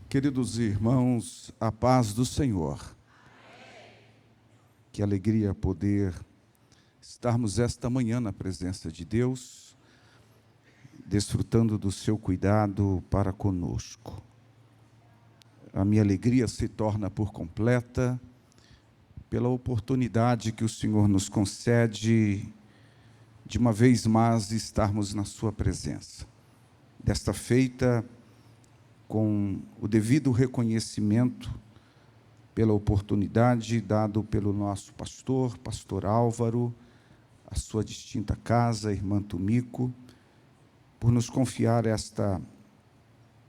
Queridos irmãos, a paz do Senhor. Que alegria poder estarmos esta manhã na presença de Deus, desfrutando do seu cuidado para conosco. A minha alegria se torna por completa pela oportunidade que o Senhor nos concede de uma vez mais estarmos na sua presença. Desta feita, com o devido reconhecimento pela oportunidade dado pelo nosso pastor Álvaro, a sua distinta casa, a irmã Tumico, por nos confiar esta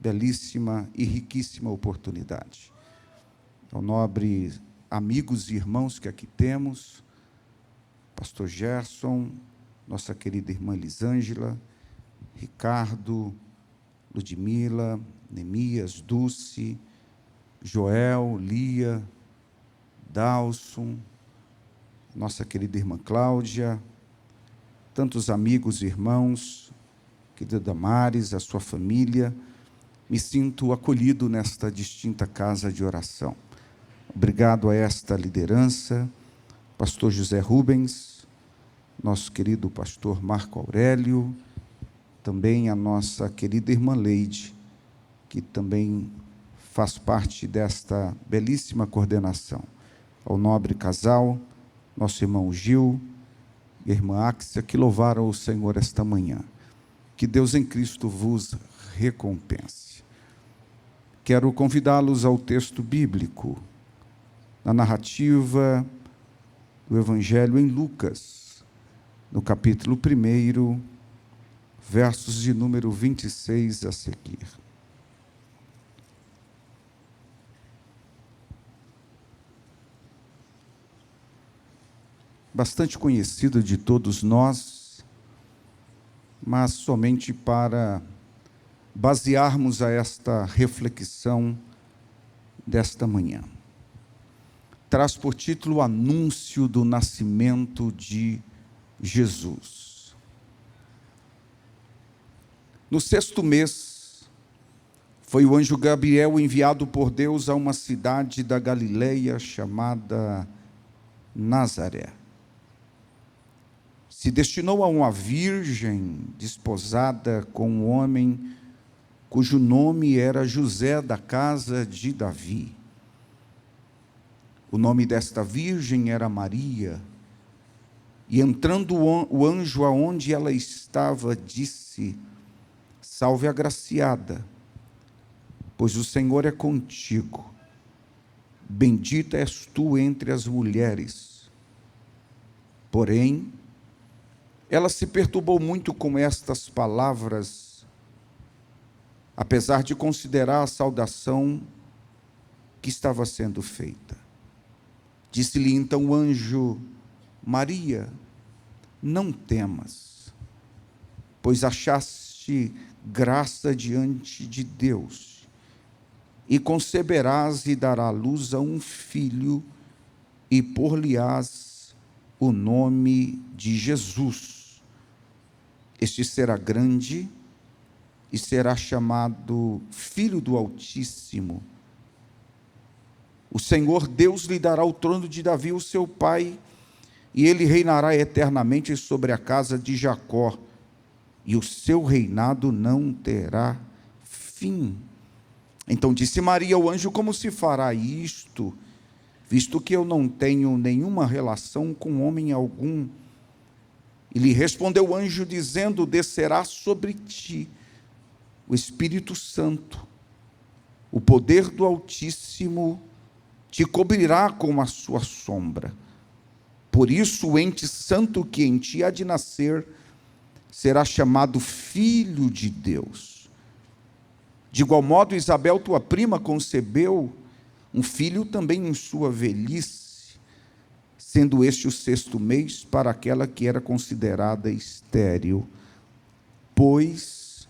belíssima e riquíssima oportunidade. Ao nobre amigos e irmãos que aqui temos, pastor Gerson, nossa querida irmã Elisângela, Ricardo, Ludmila, Neemias, Dulce, Joel, Lia, Dalson, nossa querida irmã Cláudia, tantos amigos e irmãos, querida Damares, a sua família, me sinto acolhido nesta distinta casa de oração. Obrigado a esta liderança, pastor José Rubens, nosso querido pastor Marco Aurélio, também a nossa querida irmã Leide, que também faz parte desta belíssima coordenação. Ao nobre casal, nosso irmão Gil e a irmã Áxia, que louvaram o Senhor esta manhã. Que Deus em Cristo vos recompense. Quero convidá-los ao texto bíblico, na narrativa do Evangelho em Lucas, no capítulo 1, versos de número 26 a seguir. Bastante conhecido de todos nós, mas somente para basearmos a esta reflexão desta manhã. Traz por título o anúncio do nascimento de Jesus. No 6º mês, foi o anjo Gabriel enviado por Deus a uma cidade da Galileia chamada Nazaré. Se destinou a uma virgem desposada com um homem cujo nome era José, da casa de Davi. O nome desta virgem era Maria. E entrando o anjo aonde ela estava, disse: Salve agraciada, pois o Senhor é contigo. Bendita és tu entre as mulheres. Porém, ela se perturbou muito com estas palavras, apesar de considerar a saudação que estava sendo feita. Disse-lhe então o anjo: Maria, não temas, pois achaste graça diante de Deus, e conceberás e darás à luz a um filho, e por-lhe-ás o nome de Jesus. Este será grande e será chamado Filho do Altíssimo. O Senhor Deus lhe dará o trono de Davi, o seu pai, e ele reinará eternamente sobre a casa de Jacó, e o seu reinado não terá fim. Então disse Maria ao anjo: Como se fará isto, visto que eu não tenho nenhuma relação com homem algum? E lhe respondeu o anjo, dizendo: Descerá sobre ti o Espírito Santo, o poder do Altíssimo te cobrirá com a sua sombra. Por isso o ente santo que em ti há de nascer será chamado Filho de Deus. De igual modo, Isabel, tua prima, concebeu um filho também em sua velhice, sendo este o 6º mês para aquela que era considerada estéril, pois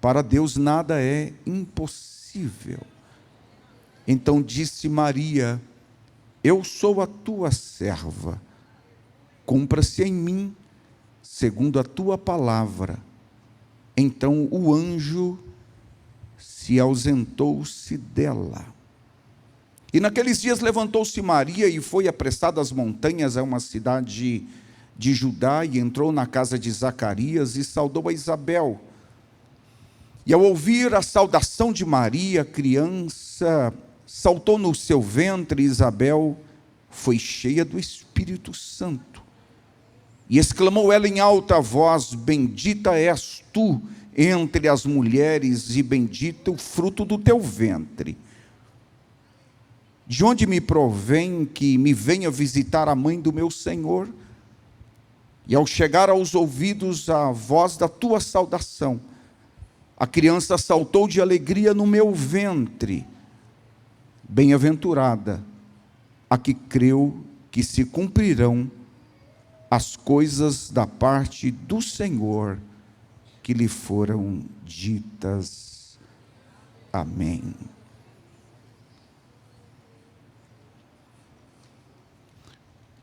para Deus nada é impossível. Então disse Maria: Eu sou a tua serva, cumpra-se em mim segundo a tua palavra. Então o anjo se e ausentou-se dela. E naqueles dias levantou-se Maria e foi apressada às montanhas, a uma cidade de Judá, e entrou na casa de Zacarias e saudou a Isabel. E ao ouvir a saudação de Maria, a criança saltou no seu ventre, e Isabel foi cheia do Espírito Santo. E exclamou ela em alta voz: bendita és tu entre as mulheres, e bendito o fruto do teu ventre. De onde me provém que me venha visitar a mãe do meu Senhor? E ao chegar aos ouvidos a voz da tua saudação, a criança saltou de alegria no meu ventre. Bem-aventurada a que creu que se cumprirão as coisas da parte do Senhor que lhe foram ditas. Amém.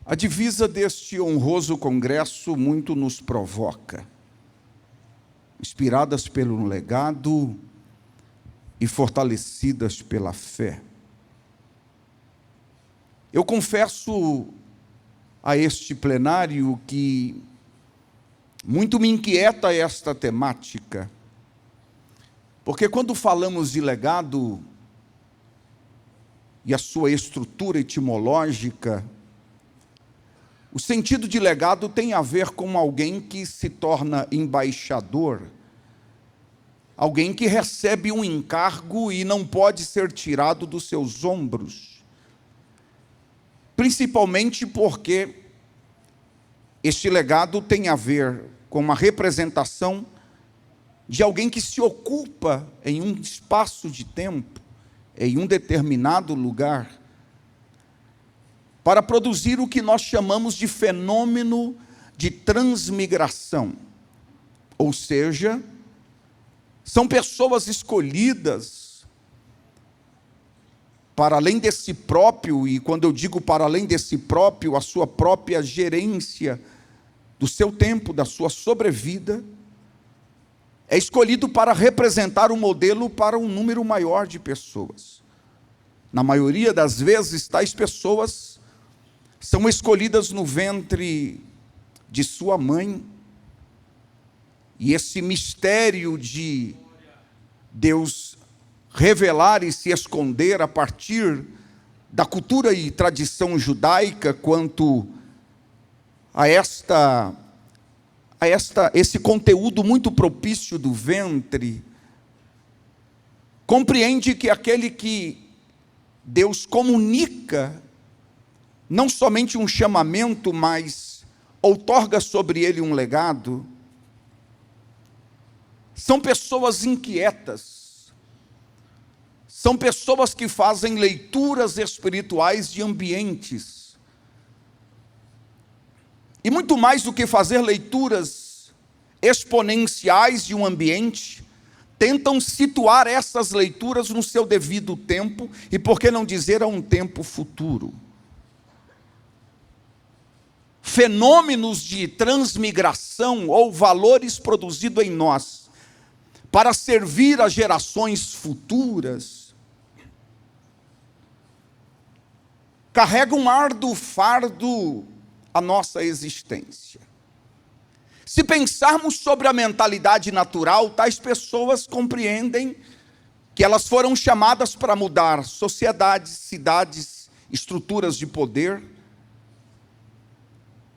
A divisa deste honroso congresso muito nos provoca. Inspiradas pelo legado e fortalecidas pela fé. Eu confesso a este plenário que muito me inquieta esta temática, porque quando falamos de legado e a sua estrutura etimológica, o sentido de legado tem a ver com alguém que se torna embaixador, alguém que recebe um encargo e não pode ser tirado dos seus ombros, principalmente porque este legado tem a ver com uma representação de alguém que se ocupa em um espaço de tempo, em um determinado lugar, para produzir o que nós chamamos de fenômeno de transmigração. Ou seja, são pessoas escolhidas para além de si próprio, e quando eu digo para além de si próprio, a sua própria gerência do seu tempo, da sua sobrevida, é escolhido para representar um modelo para um número maior de pessoas. Na maioria das vezes, tais pessoas são escolhidas no ventre de sua mãe, e esse mistério de Deus revelar e se esconder a partir da cultura e tradição judaica quanto a esse conteúdo muito propício do ventre, compreende que aquele que Deus comunica não somente um chamamento, mas outorga sobre ele um legado, são pessoas inquietas, são pessoas que fazem leituras espirituais de ambientes, e muito mais do que fazer leituras exponenciais de um ambiente, tentam situar essas leituras no seu devido tempo, e por que não dizer a um tempo futuro. Fenômenos de transmigração ou valores produzidos em nós para servir a gerações futuras carregam um árduo fardo a nossa existência. Se pensarmos sobre a mentalidade natural, tais pessoas compreendem que elas foram chamadas para mudar sociedades, cidades, estruturas de poder.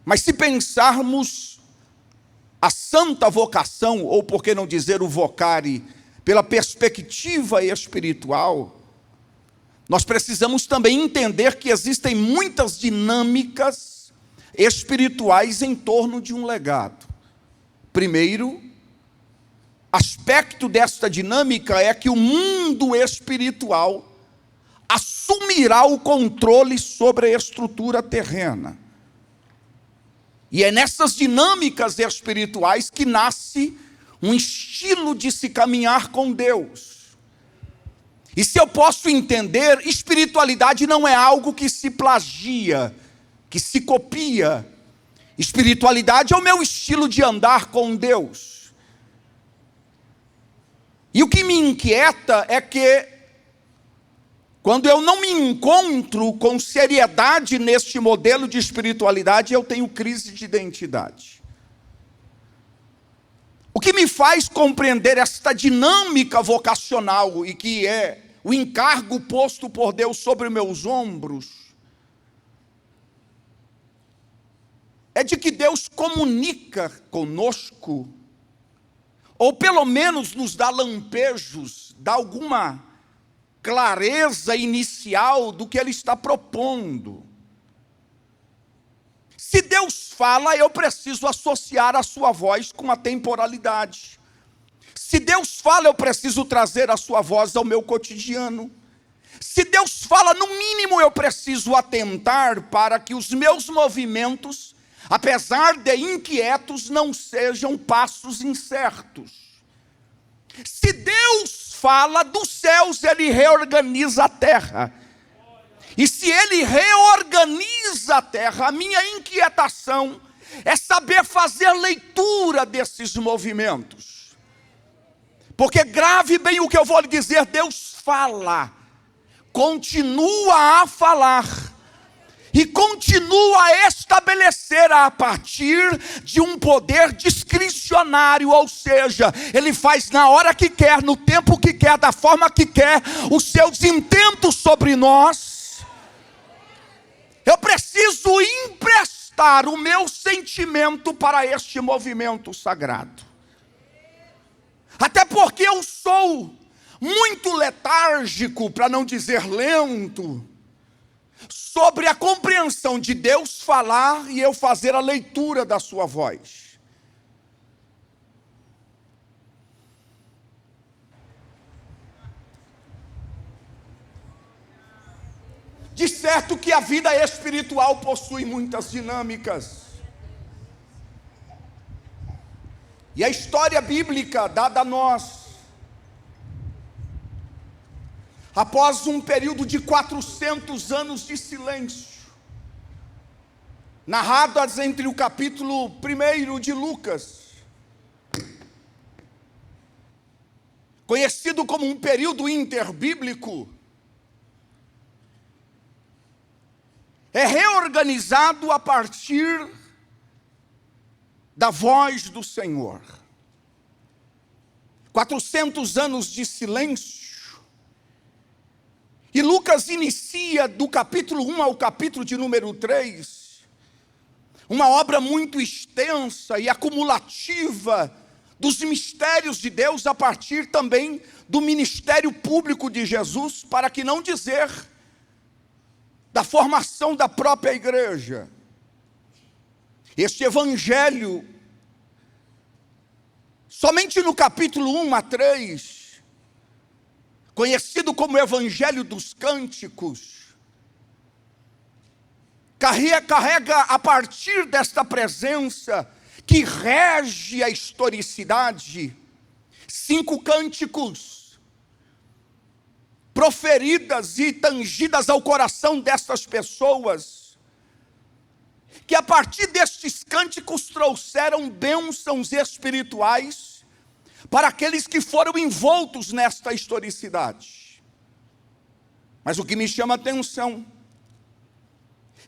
Mas se pensarmos a santa vocação, ou por que não dizer o vocare, pela perspectiva espiritual, nós precisamos também entender que existem muitas dinâmicas espirituais em torno de um legado. Primeiro, aspecto desta dinâmica é que o mundo espiritual assumirá o controle sobre a estrutura terrena. E é nessas dinâmicas espirituais que nasce um estilo de se caminhar com Deus. E se eu posso entender, espiritualidade não é algo que se plagia, que se copia. Espiritualidade é o meu estilo de andar com Deus. E o que me inquieta é que, quando eu não me encontro com seriedade neste modelo de espiritualidade, eu tenho crise de identidade. O que me faz compreender esta dinâmica vocacional e que é o encargo posto por Deus sobre meus ombros, é de que Deus comunica conosco, ou pelo menos nos dá lampejos, dá alguma clareza inicial do que Ele está propondo. Se Deus fala, eu preciso associar a sua voz com a temporalidade. Se Deus fala, eu preciso trazer a sua voz ao meu cotidiano. Se Deus fala, no mínimo eu preciso atentar para que os meus movimentos, apesar de inquietos, não sejam passos incertos. Se Deus fala, dos céus Ele reorganiza a terra. E se Ele reorganiza a terra, a minha inquietação é saber fazer leitura desses movimentos. Porque grave bem o que eu vou lhe dizer, Deus fala, continua a falar, e continua a estabelecer a partir de um poder discricionário, ou seja, Ele faz na hora que quer, no tempo que quer, da forma que quer, os seus intentos sobre nós. Eu preciso emprestar o meu sentimento para este movimento sagrado. Até porque eu sou muito letárgico, para não dizer lento, sobre a compreensão de Deus falar e eu fazer a leitura da sua voz. De certo que a vida espiritual possui muitas dinâmicas. E a história bíblica dada a nós, após um período de 400 anos de silêncio, narradas entre o capítulo 1 de Lucas, conhecido como um período interbíblico, é reorganizado a partir da voz do Senhor. 400 anos de silêncio. E Lucas inicia do capítulo 1 ao capítulo de número 3, uma obra muito extensa e acumulativa dos mistérios de Deus a partir também do ministério público de Jesus, para que não dizer da formação da própria igreja. Este evangelho, somente no capítulo 1 a 3, conhecido como Evangelho dos Cânticos, carrega a partir desta presença que rege a historicidade, 5 cânticos proferidas e tangidas ao coração destas pessoas, que a partir destes cânticos trouxeram bênçãos espirituais para aqueles que foram envoltos nesta historicidade. Mas o que me chama a atenção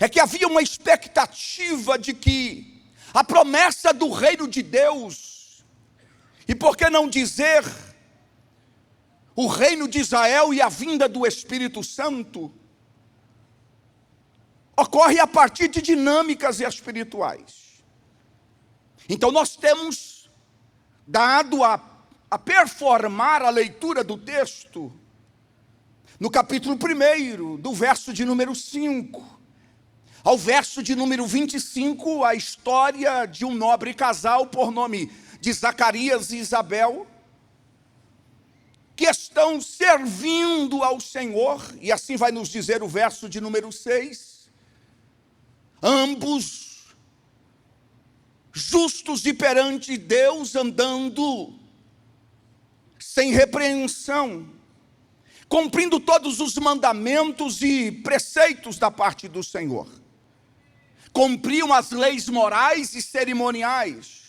é que havia uma expectativa de que a promessa do reino de Deus, e por que não dizer o reino de Israel e a vinda do Espírito Santo, ocorre a partir de dinâmicas espirituais. Então nós temos dado a performar a leitura do texto, no capítulo 1, do verso de número 5, ao verso de número 25, a história de um nobre casal, por nome de Zacarias e Isabel, que estão servindo ao Senhor, e assim vai nos dizer o verso de número 6, ambos justos e perante Deus, andando sem repreensão, cumprindo todos os mandamentos e preceitos da parte do Senhor, cumpriam as leis morais e cerimoniais,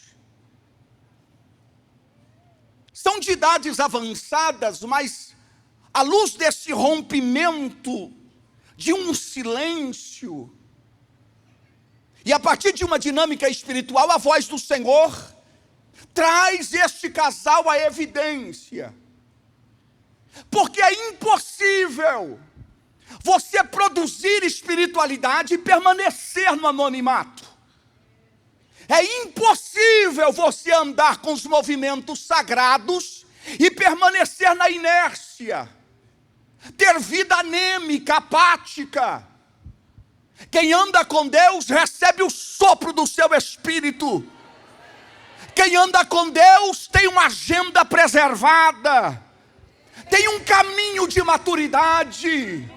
são de idades avançadas, mas à luz desse rompimento de um silêncio, e a partir de uma dinâmica espiritual, a voz do Senhor traz este casal à evidência. Porque é impossível você produzir espiritualidade e permanecer no anonimato. É impossível você andar com os movimentos sagrados e permanecer na inércia, ter vida anêmica, apática. Quem anda com Deus recebe o sopro do seu espírito. Quem anda com Deus tem uma agenda preservada, tem um caminho de maturidade.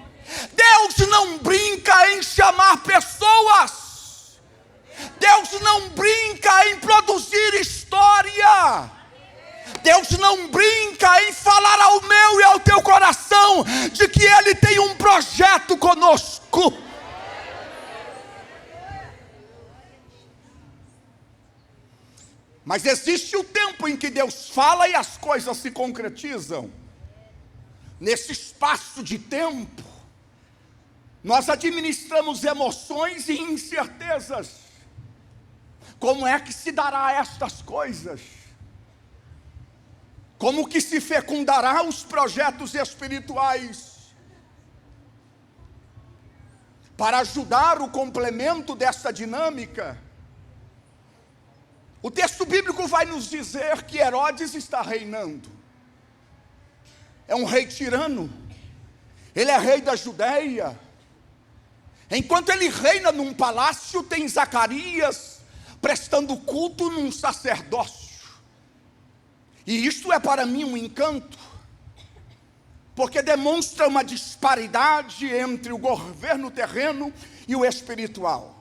Deus não brinca em chamar pessoas, Deus não brinca em produzir história, Deus não brinca em falar ao meu e ao teu coração de que Ele tem um projeto conosco. Mas existe o tempo em que Deus fala e as coisas se concretizam. Nesse espaço de tempo, nós administramos emoções e incertezas. Como é que se dará estas coisas? Como que se fecundará os projetos espirituais? Para ajudar o complemento dessa dinâmica, o texto bíblico vai nos dizer que Herodes está reinando. É um rei tirano. Ele é rei da Judeia. Enquanto ele reina num palácio, tem Zacarias prestando culto num sacerdócio. E isto é para mim um encanto, porque demonstra uma disparidade entre o governo terreno e o espiritual.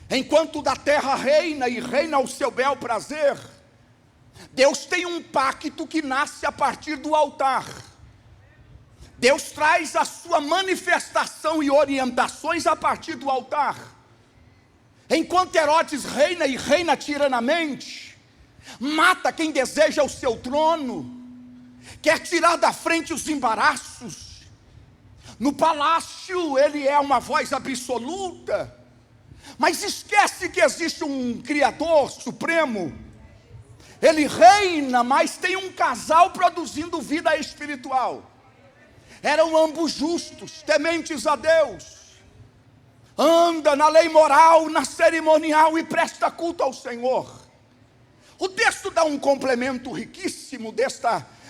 Enquanto da terra reina e reina ao seu bel prazer, Deus tem um pacto que nasce a partir do altar. Deus traz a sua manifestação e orientações a partir do altar. Enquanto Herodes reina e reina tiranamente, mata quem deseja o seu trono, quer tirar da frente os embaraços. No palácio ele é uma voz absoluta, mas esquece que existe um Criador supremo. Ele reina, mas tem um casal produzindo vida espiritual. Eram ambos justos, tementes a Deus. Anda na lei moral, na cerimonial e presta culto ao Senhor. O texto dá um complemento riquíssimo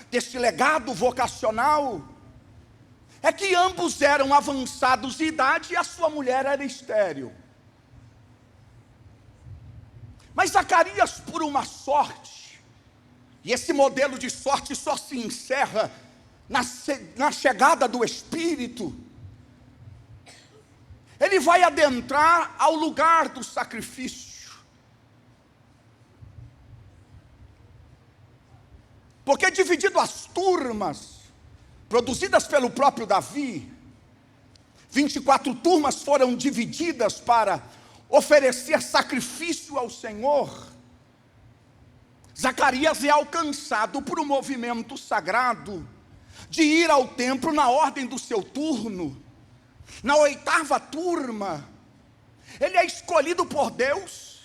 deste legado vocacional. É que ambos eram avançados de idade e a sua mulher era estéril. Mas Zacarias, por uma sorte, e esse modelo de sorte só se encerra na chegada do Espírito, ele vai adentrar ao lugar do sacrifício. Porque dividido as turmas, produzidas pelo próprio Davi, 24 turmas foram divididas para oferecer sacrifício ao Senhor. Zacarias é alcançado por um movimento sagrado, de ir ao templo na ordem do seu turno. Na 8ª turma, ele é escolhido por Deus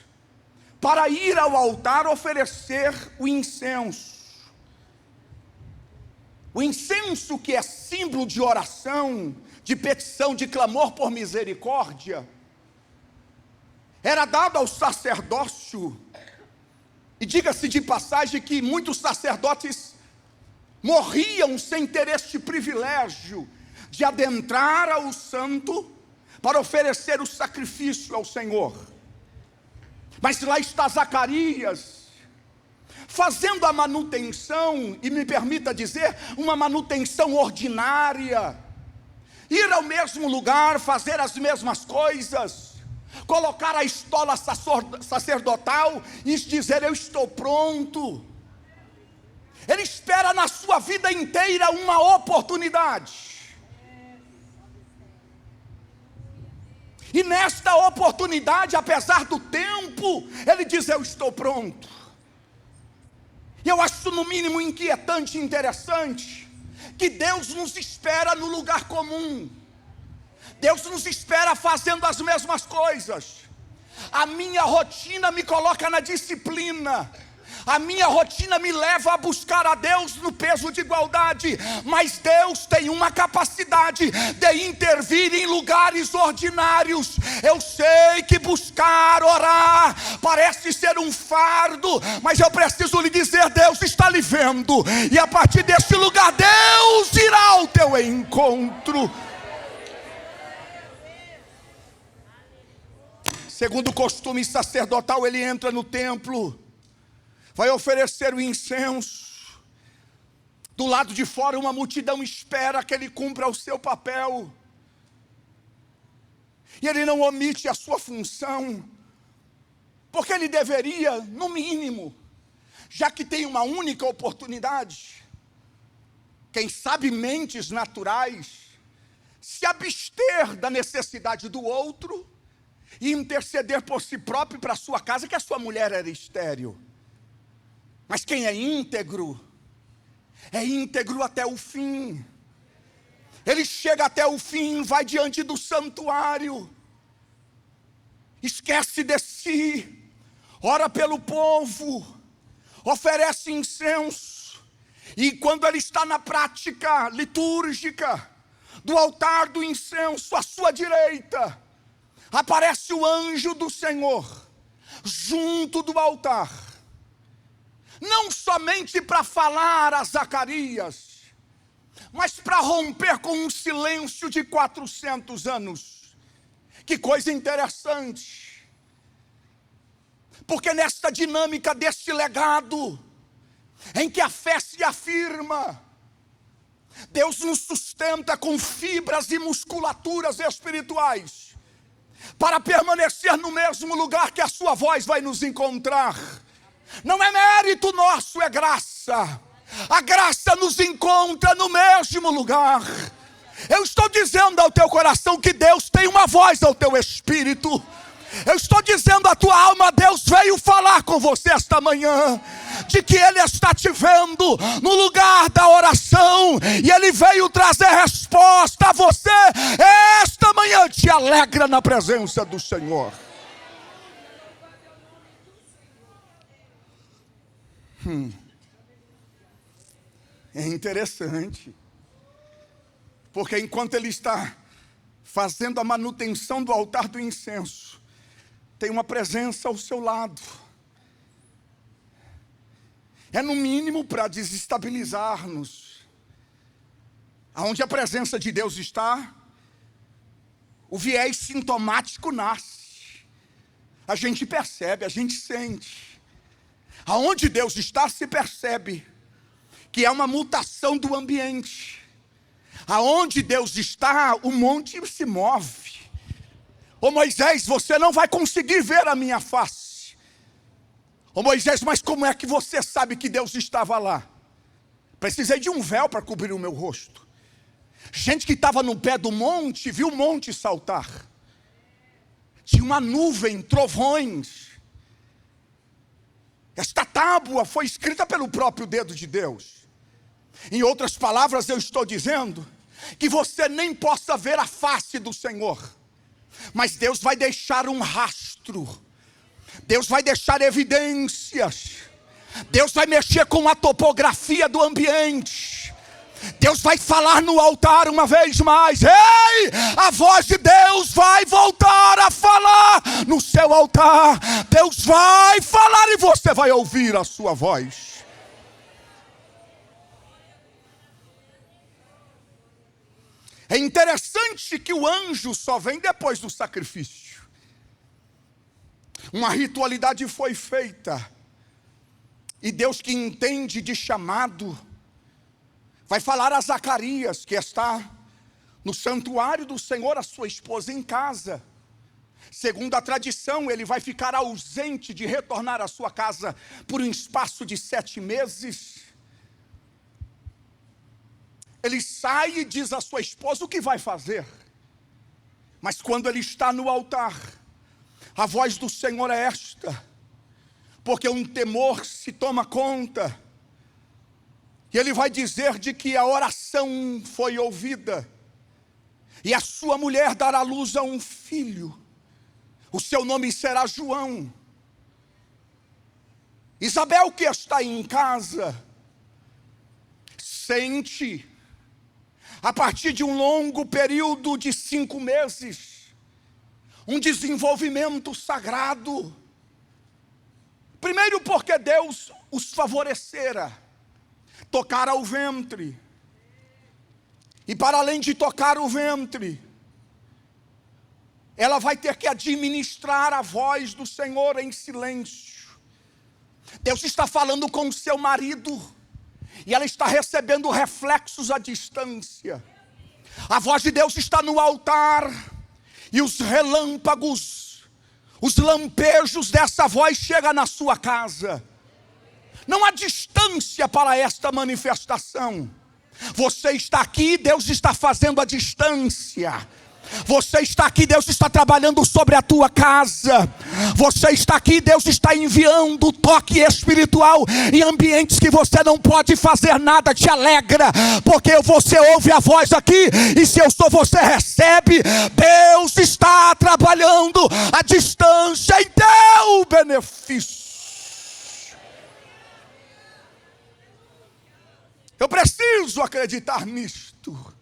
para ir ao altar oferecer o incenso. O incenso, que é símbolo de oração, de petição, de clamor por misericórdia, era dado ao sacerdócio. E diga-se de passagem que muitos sacerdotes morriam sem ter este privilégio de adentrar ao santo para oferecer o sacrifício ao Senhor. Mas lá está Zacarias, fazendo a manutenção, e me permita dizer, uma manutenção ordinária. Ir ao mesmo lugar, fazer as mesmas coisas, colocar a estola sacerdotal e dizer: eu estou pronto. Ele espera na sua vida inteira uma oportunidade. E nesta oportunidade, apesar do tempo, ele diz: eu estou pronto. E eu acho no mínimo inquietante e interessante que Deus nos espera no lugar comum. Deus nos espera fazendo as mesmas coisas. A minha rotina me coloca na disciplina. A minha rotina me leva a buscar a Deus no peso de igualdade. Mas Deus tem uma capacidade de intervir em lugares ordinários. Eu sei que buscar, orar, parece ser um fardo, mas eu preciso lhe dizer: Deus está lhe vendo. E a partir deste lugar, Deus irá ao teu encontro. Segundo o costume sacerdotal, ele entra no templo, vai oferecer o incenso. Do lado de fora, uma multidão espera que ele cumpra o seu papel. E ele não omite a sua função, porque ele deveria, no mínimo, já que tem uma única oportunidade, quem sabe mentes naturais, se abster da necessidade do outro e interceder por si próprio e para a sua casa, que a sua mulher era estéril. Mas quem é íntegro até o fim. Ele chega até o fim, vai diante do santuário, esquece de si, ora pelo povo, oferece incenso. E quando ele está na prática litúrgica do altar do incenso, à sua direita, aparece o anjo do Senhor, junto do altar, não somente para falar a Zacarias, mas para romper com um silêncio de 400 anos. Que coisa interessante, porque nesta dinâmica deste legado, em que a fé se afirma, Deus nos sustenta com fibras e musculaturas espirituais, para permanecer no mesmo lugar que a sua voz vai nos encontrar. Não é mérito nosso, é graça. A graça nos encontra no mesmo lugar. Eu estou dizendo ao teu coração que Deus tem uma voz ao teu espírito. Eu estou dizendo à tua alma: Deus veio falar com você esta manhã, de que Ele está te vendo no lugar da oração, e Ele veio trazer resposta a você. Esta manhã te alegra na presença do Senhor. É interessante, porque enquanto ele está fazendo a manutenção do altar do incenso, tem uma presença ao seu lado. É no mínimo para desestabilizar-nos. Aonde a presença de Deus está, o viés sintomático nasce. A gente percebe, a gente sente. Aonde Deus está, se percebe que é uma mutação do ambiente. Aonde Deus está, o monte se move. Ô Moisés, você não vai conseguir ver a minha face. Ô Moisés, mas como é que você sabe que Deus estava lá? Precisei de um véu para cobrir o meu rosto. Gente que estava no pé do monte, viu o monte saltar. Tinha uma nuvem, trovões. Esta tábua foi escrita pelo próprio dedo de Deus. Em outras palavras, eu estou dizendo que você nem possa ver a face do Senhor, mas Deus vai deixar um rastro. Deus vai deixar evidências. Deus vai mexer com a topografia do ambiente. Deus vai falar no altar uma vez mais. Ei, a voz de Deus vai voltar a falar no seu altar. Deus vai falar e você vai ouvir a sua voz. É interessante que o anjo só vem depois do sacrifício. Uma ritualidade foi feita, e Deus, que entende de chamado, vai falar a Zacarias, que está no santuário do Senhor, a sua esposa em casa. Segundo a tradição, ele vai ficar ausente de retornar à sua casa por um espaço de 7 meses. Ele sai e diz à sua esposa o que vai fazer. Mas quando ele está no altar, a voz do Senhor é esta, porque um temor se toma conta E ele vai dizer de que a oração foi ouvida. E a sua mulher dará à luz a um filho. O seu nome será João. Isabel, que está em casa, sente, a partir de um longo período de 5 meses, um desenvolvimento sagrado. Primeiro porque Deus os favorecera, tocara o ventre. E para além de tocar o ventre, ela vai ter que administrar a voz do Senhor em silêncio. Deus está falando com o seu marido, e ela está recebendo reflexos à distância. A voz de Deus está no altar, e os relâmpagos, os lampejos dessa voz chegam na sua casa. Não há distância para esta manifestação. Você está aqui, Deus está fazendo a distância. Você está aqui, Deus está trabalhando sobre a tua casa. Você está aqui, Deus está enviando o toque espiritual em ambientes que você não pode fazer nada. Te alegra, porque você ouve a voz aqui, e se eu sou você, recebe. Deus está trabalhando à distância em teu benefício. Eu preciso acreditar nisto.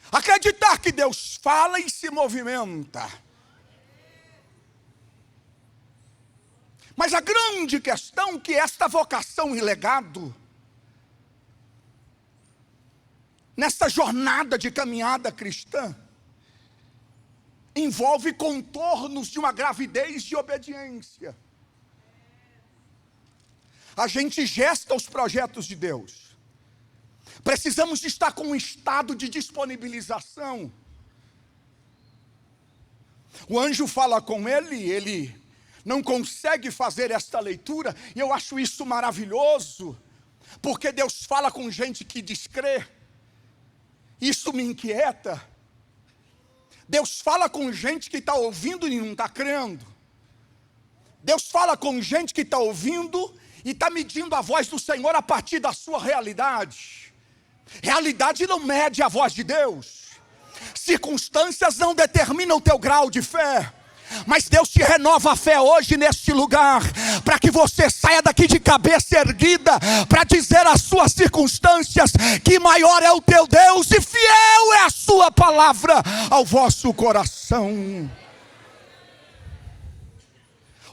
Acreditar que Deus fala e se movimenta. Mas a grande questão é que esta vocação e legado, nessa jornada de caminhada cristã, envolve contornos de uma gravidez de obediência. A gente gesta os projetos de Deus. Precisamos de estar com um estado de disponibilização. O anjo fala com ele não consegue fazer esta leitura, e eu acho isso maravilhoso, porque Deus fala com gente que descrê. Isso me inquieta. Deus fala com gente que está ouvindo e não está crendo. Deus fala com gente que está ouvindo e está medindo a voz do Senhor a partir da sua realidade. Realidade não mede a voz de Deus. Circunstâncias não determinam o teu grau de fé. Mas Deus te renova a fé hoje neste lugar, para que você saia daqui de cabeça erguida, para dizer às suas circunstâncias que maior é o teu Deus e fiel é a sua palavra ao vosso coração.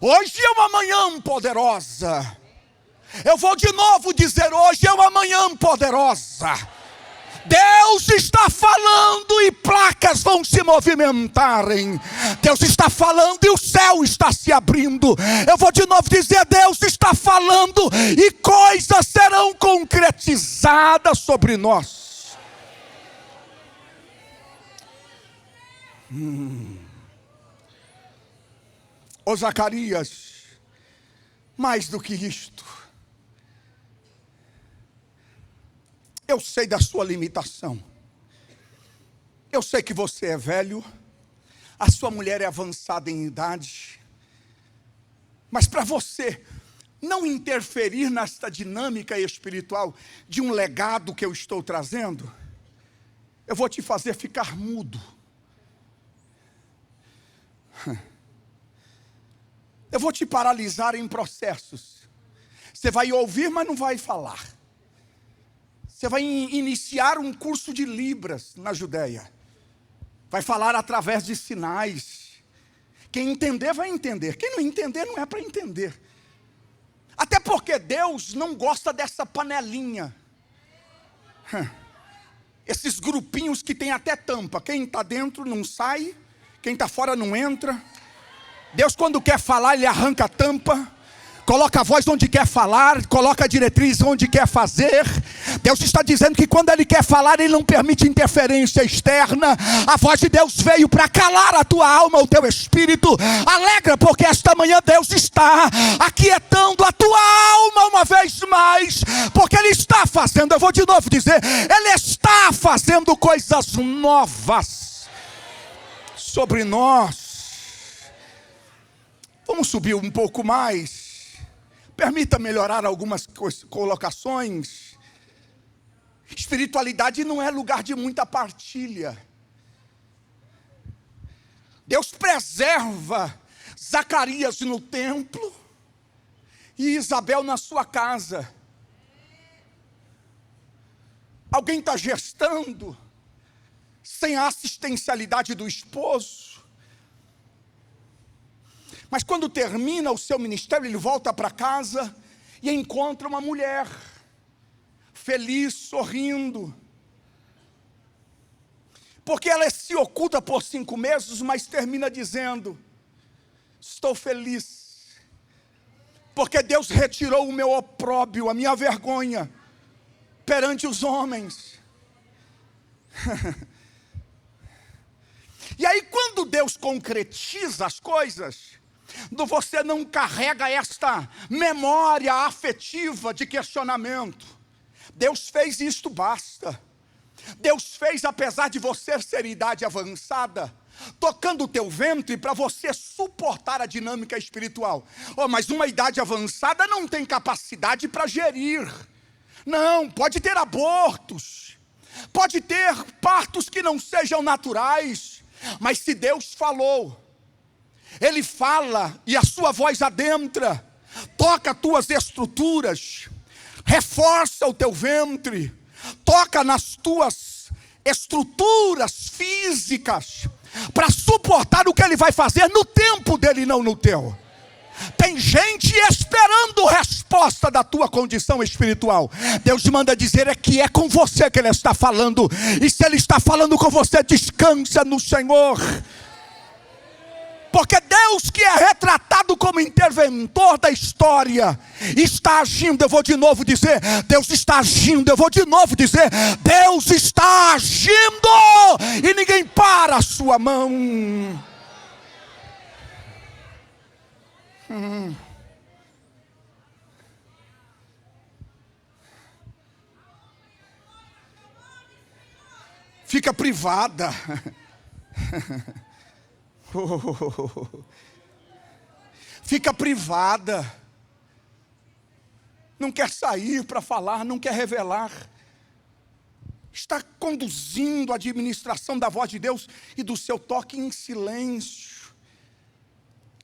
Hoje é uma manhã poderosa. Eu vou de novo dizer, hoje é uma manhã poderosa. Deus está falando e placas vão se movimentarem. Deus está falando e o céu está se abrindo. Eu vou de novo dizer, Deus está falando e coisas serão concretizadas sobre nós. Ô Zacarias, mais do que isto, eu sei da sua limitação. Eu sei que você é velho, a sua mulher é avançada em idade. Mas para você não interferir nesta dinâmica espiritual de um legado que eu estou trazendo, eu vou te fazer ficar mudo. Eu vou te paralisar em processos. Você vai ouvir, mas não vai falar. Você vai iniciar um curso de Libras na Judéia. Vai falar através de sinais. Quem entender vai entender. Quem não entender não é para entender. Até porque Deus não gosta dessa panelinha. Esses grupinhos que tem até tampa. Quem está dentro não sai. Quem está fora não entra. Deus, quando quer falar, Ele arranca a tampa. Coloca a voz onde quer falar, coloca a diretriz onde quer fazer. Deus está dizendo que quando Ele quer falar, Ele não permite interferência externa. A voz de Deus veio para calar a tua alma, o teu espírito. Alegra, porque esta manhã Deus está aquietando a tua alma uma vez mais, porque Ele está fazendo, eu vou de novo dizer, Ele está fazendo coisas novas sobre nós. Vamos subir um pouco mais. Permita melhorar algumas colocações. Espiritualidade não é lugar de muita partilha. Deus preserva Zacarias no templo e Isabel na sua casa. Alguém está gestando sem a assistencialidade do esposo. Mas quando termina o seu ministério, ele volta para casa e encontra uma mulher feliz, sorrindo. Porque ela se oculta por 5 meses, mas termina dizendo: estou feliz, porque Deus retirou o meu opróbrio, a minha vergonha, perante os homens. E aí quando Deus concretiza as coisas, você não carrega esta memória afetiva de questionamento. Deus fez isto, basta. Deus fez, apesar de você ser idade avançada, tocando o teu ventre para você suportar a dinâmica espiritual. Mas uma idade avançada não tem capacidade para gerir. Não, pode ter abortos, pode ter partos que não sejam naturais, mas se Deus falou, Ele fala e a sua voz adentra, toca as tuas estruturas, reforça o teu ventre, toca nas tuas estruturas físicas, para suportar o que Ele vai fazer no tempo dEle e não no teu. Tem gente esperando resposta da tua condição espiritual. Deus manda dizer que é com você que Ele está falando. E se Ele está falando com você, descansa no Senhor. Porque Deus, que é retratado como interventor da história, está agindo. Eu vou de novo dizer, Deus está agindo. Eu vou de novo dizer, Deus está agindo. E ninguém para a sua mão. Fica privada. Fica privada. Não quer sair para falar, não quer revelar. Está conduzindo a administração da voz de Deus e do seu toque em silêncio.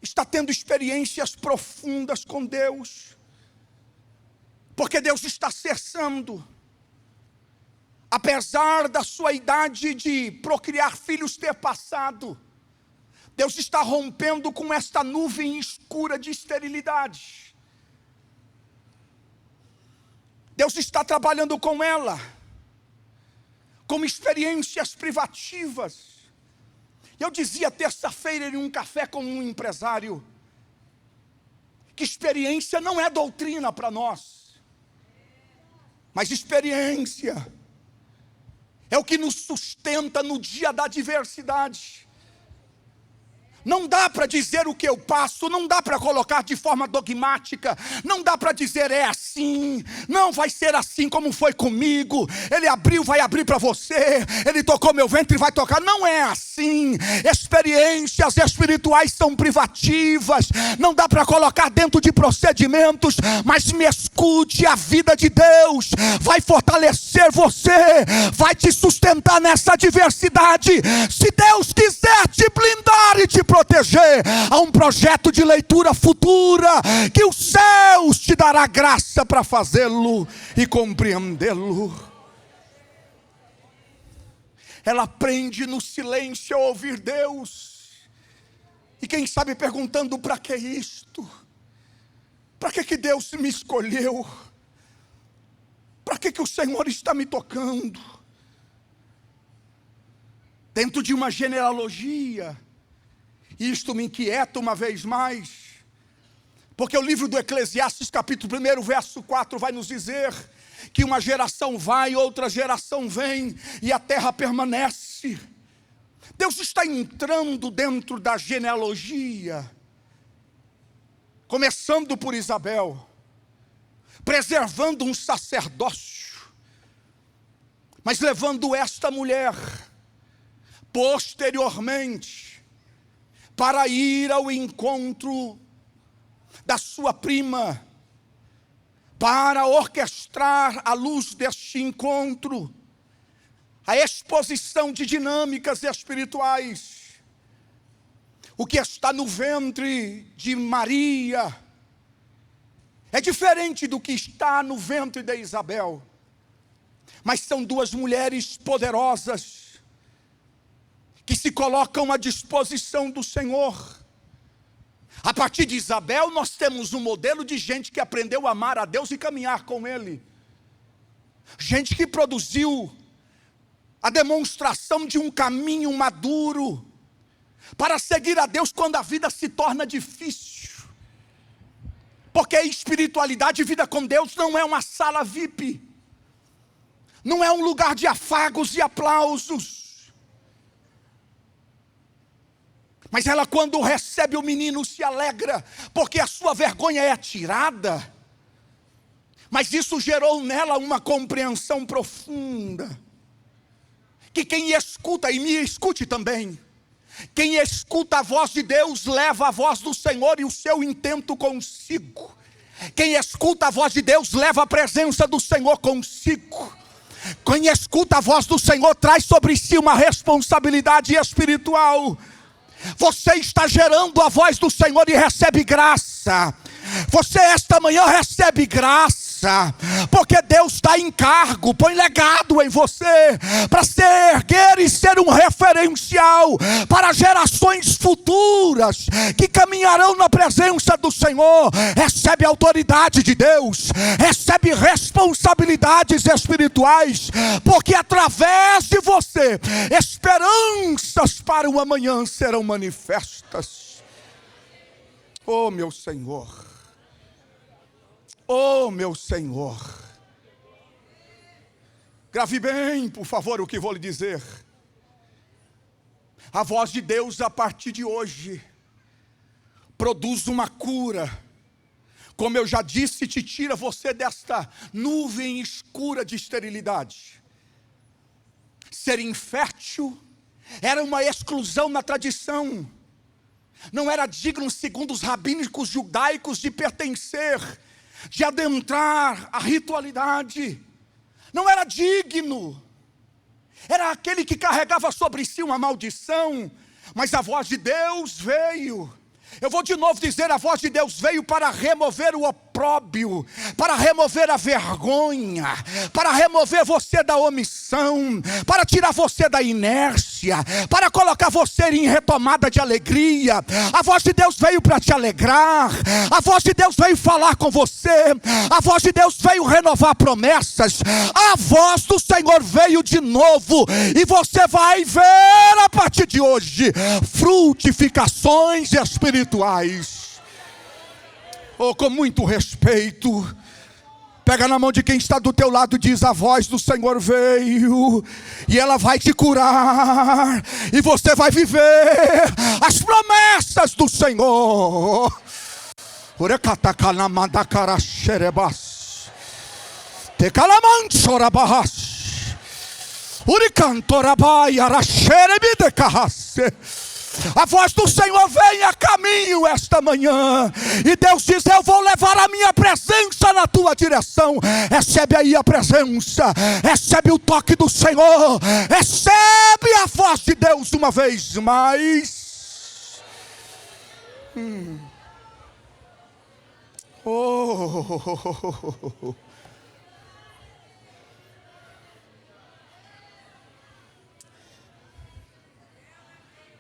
Está tendo experiências profundas com Deus, porque Deus está cessando, apesar da sua idade de procriar filhos ter passado, Deus está rompendo com esta nuvem escura de esterilidade. Deus está trabalhando com ela, com experiências privativas. Eu dizia terça-feira em um café com um empresário, que experiência não é doutrina para nós, mas experiência é o que nos sustenta no dia da adversidade. Não dá para dizer o que eu passo, não dá para colocar de forma dogmática, não dá para dizer é assim, não vai ser assim como foi comigo, Ele abriu, vai abrir para você, Ele tocou meu ventre e vai tocar, não é assim. Experiências espirituais são privativas, não dá para colocar dentro de procedimentos, mas me escute, a vida de Deus vai fortalecer você, vai te sustentar nessa adversidade. Se Deus quiser te blindar e te proteger, há um projeto de leitura futura que os céus te dará graça para fazê-lo e compreendê-lo. Ela aprende no silêncio a ouvir Deus, e quem sabe perguntando: para que isto? Para que Deus me escolheu? Para que o Senhor está me tocando? Dentro de uma genealogia. Isto me inquieta uma vez mais, porque o livro do Eclesiastes, capítulo 1, verso 4, vai nos dizer que uma geração vai, outra geração vem, e a terra permanece. Deus está entrando dentro da genealogia, começando por Isabel, preservando um sacerdócio, mas levando esta mulher, posteriormente, para ir ao encontro da sua prima, para orquestrar à luz deste encontro a exposição de dinâmicas espirituais. O que está no ventre de Maria é diferente do que está no ventre de Isabel, mas são duas mulheres poderosas que se colocam à disposição do Senhor. A partir de Isabel nós temos um modelo de gente que aprendeu a amar a Deus e caminhar com Ele. Gente que produziu a demonstração de um caminho maduro para seguir a Deus quando a vida se torna difícil. Porque a espiritualidade e vida com Deus não é uma sala VIP. Não é um lugar de afagos e aplausos. Mas ela, quando recebe o menino, se alegra, porque a sua vergonha é tirada. Mas isso gerou nela uma compreensão profunda. Que quem escuta, e me escute também, quem escuta a voz de Deus, leva a voz do Senhor e o seu intento consigo. Quem escuta a voz de Deus, leva a presença do Senhor consigo. Quem escuta a voz do Senhor, traz sobre si uma responsabilidade espiritual. Você está gerando a voz do Senhor e recebe graça. Você esta manhã recebe graça, porque Deus dá encargo, põe legado em você, para se erguer e ser um referencial para gerações futuras, que caminharão na presença do Senhor. Recebe a autoridade de Deus, recebe responsabilidades espirituais, porque através de você, esperanças para o amanhã serão manifestas. Oh meu Senhor, oh meu Senhor, grave bem, por favor, o que vou lhe dizer. A voz de Deus, a partir de hoje, produz uma cura. Como eu já disse, te tira você desta nuvem escura de esterilidade. Ser infértil era uma exclusão na tradição. Não era digno, segundo os rabínicos judaicos, de pertencer, de adentrar a ritualidade. Não era digno. Era aquele que carregava sobre si uma maldição. Mas a voz de Deus veio. Eu vou de novo dizer, a voz de Deus veio para remover o opróbio, para remover a vergonha, para remover você da omissão, para tirar você da inércia, para colocar você em retomada de alegria. A voz de Deus veio para te alegrar, a voz de Deus veio falar com você, a voz de Deus veio renovar promessas, a voz do Senhor veio de novo, e você vai ver a partir de hoje frutificações espirituais. Oh, com muito respeito, pega na mão de quem está do teu lado e diz: a voz do Senhor veio, e ela vai te curar, e você vai viver as promessas do Senhor. A voz do Senhor vem a caminho esta manhã, e Deus diz: eu vou levar a minha presença na tua direção. Recebe aí a presença, recebe o toque do Senhor, recebe a voz de Deus uma vez mais. Oh.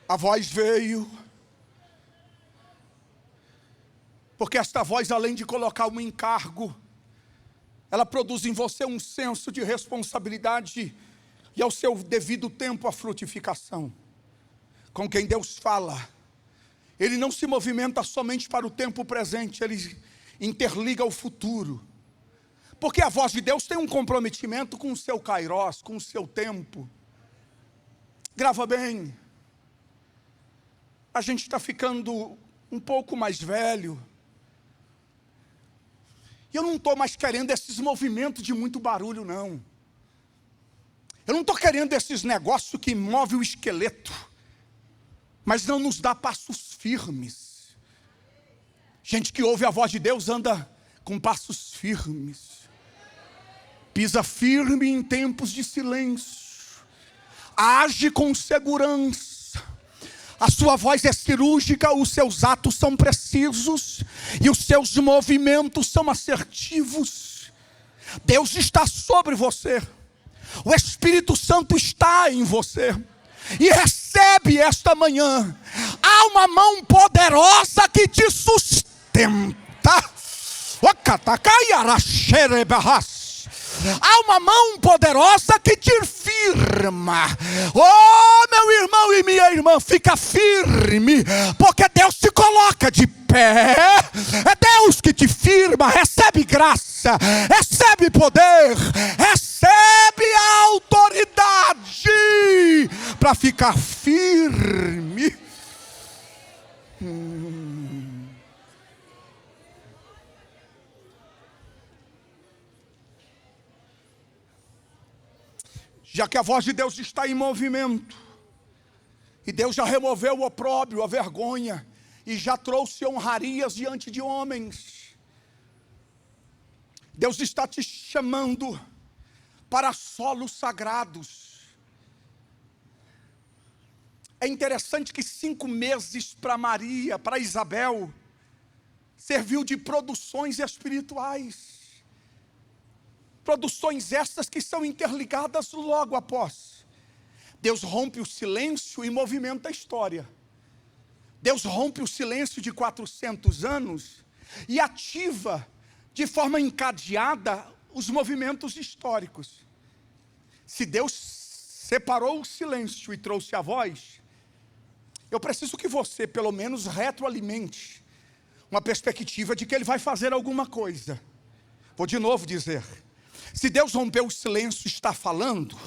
A voz veio, porque esta voz, além de colocar um encargo, ela produz em você um senso de responsabilidade e ao seu devido tempo a frutificação. Com quem Deus fala, Ele não se movimenta somente para o tempo presente, Ele interliga o futuro. Porque a voz de Deus tem um comprometimento com o seu kairós, com o seu tempo. Grava bem. A gente está ficando um pouco mais velho. E eu não estou mais querendo esses movimentos de muito barulho, não. Eu não estou querendo esses negócios que movem o esqueleto, mas não nos dá passos firmes. Gente que ouve a voz de Deus anda com passos firmes. Pisa firme em tempos de silêncio. Age com segurança. A sua voz é cirúrgica, os seus atos são precisos e os seus movimentos são assertivos. Deus está sobre você. O Espírito Santo está em você. E recebe esta manhã. Há uma mão poderosa que te sustenta. Há uma mão poderosa que te firma. Oh, meu irmão e minha irmã, fica firme, porque Deus te coloca de pé. É Deus que te firma. Recebe graça, recebe poder, recebe a autoridade para ficar firme. Já que a voz de Deus está em movimento, e Deus já removeu o opróbrio, a vergonha, e já trouxe honrarias diante de homens, Deus está te chamando para solos sagrados. É interessante que 5 meses para Maria, para Isabel, serviu de produções espirituais. Produções estas que são interligadas logo após. Deus rompe o silêncio e movimenta a história. Deus rompe o silêncio de 400 anos e ativa de forma encadeada os movimentos históricos. Se Deus separou o silêncio e trouxe a voz, eu preciso que você pelo menos retroalimente uma perspectiva de que Ele vai fazer alguma coisa. Vou de novo dizer. Se Deus rompeu o silêncio e está falando,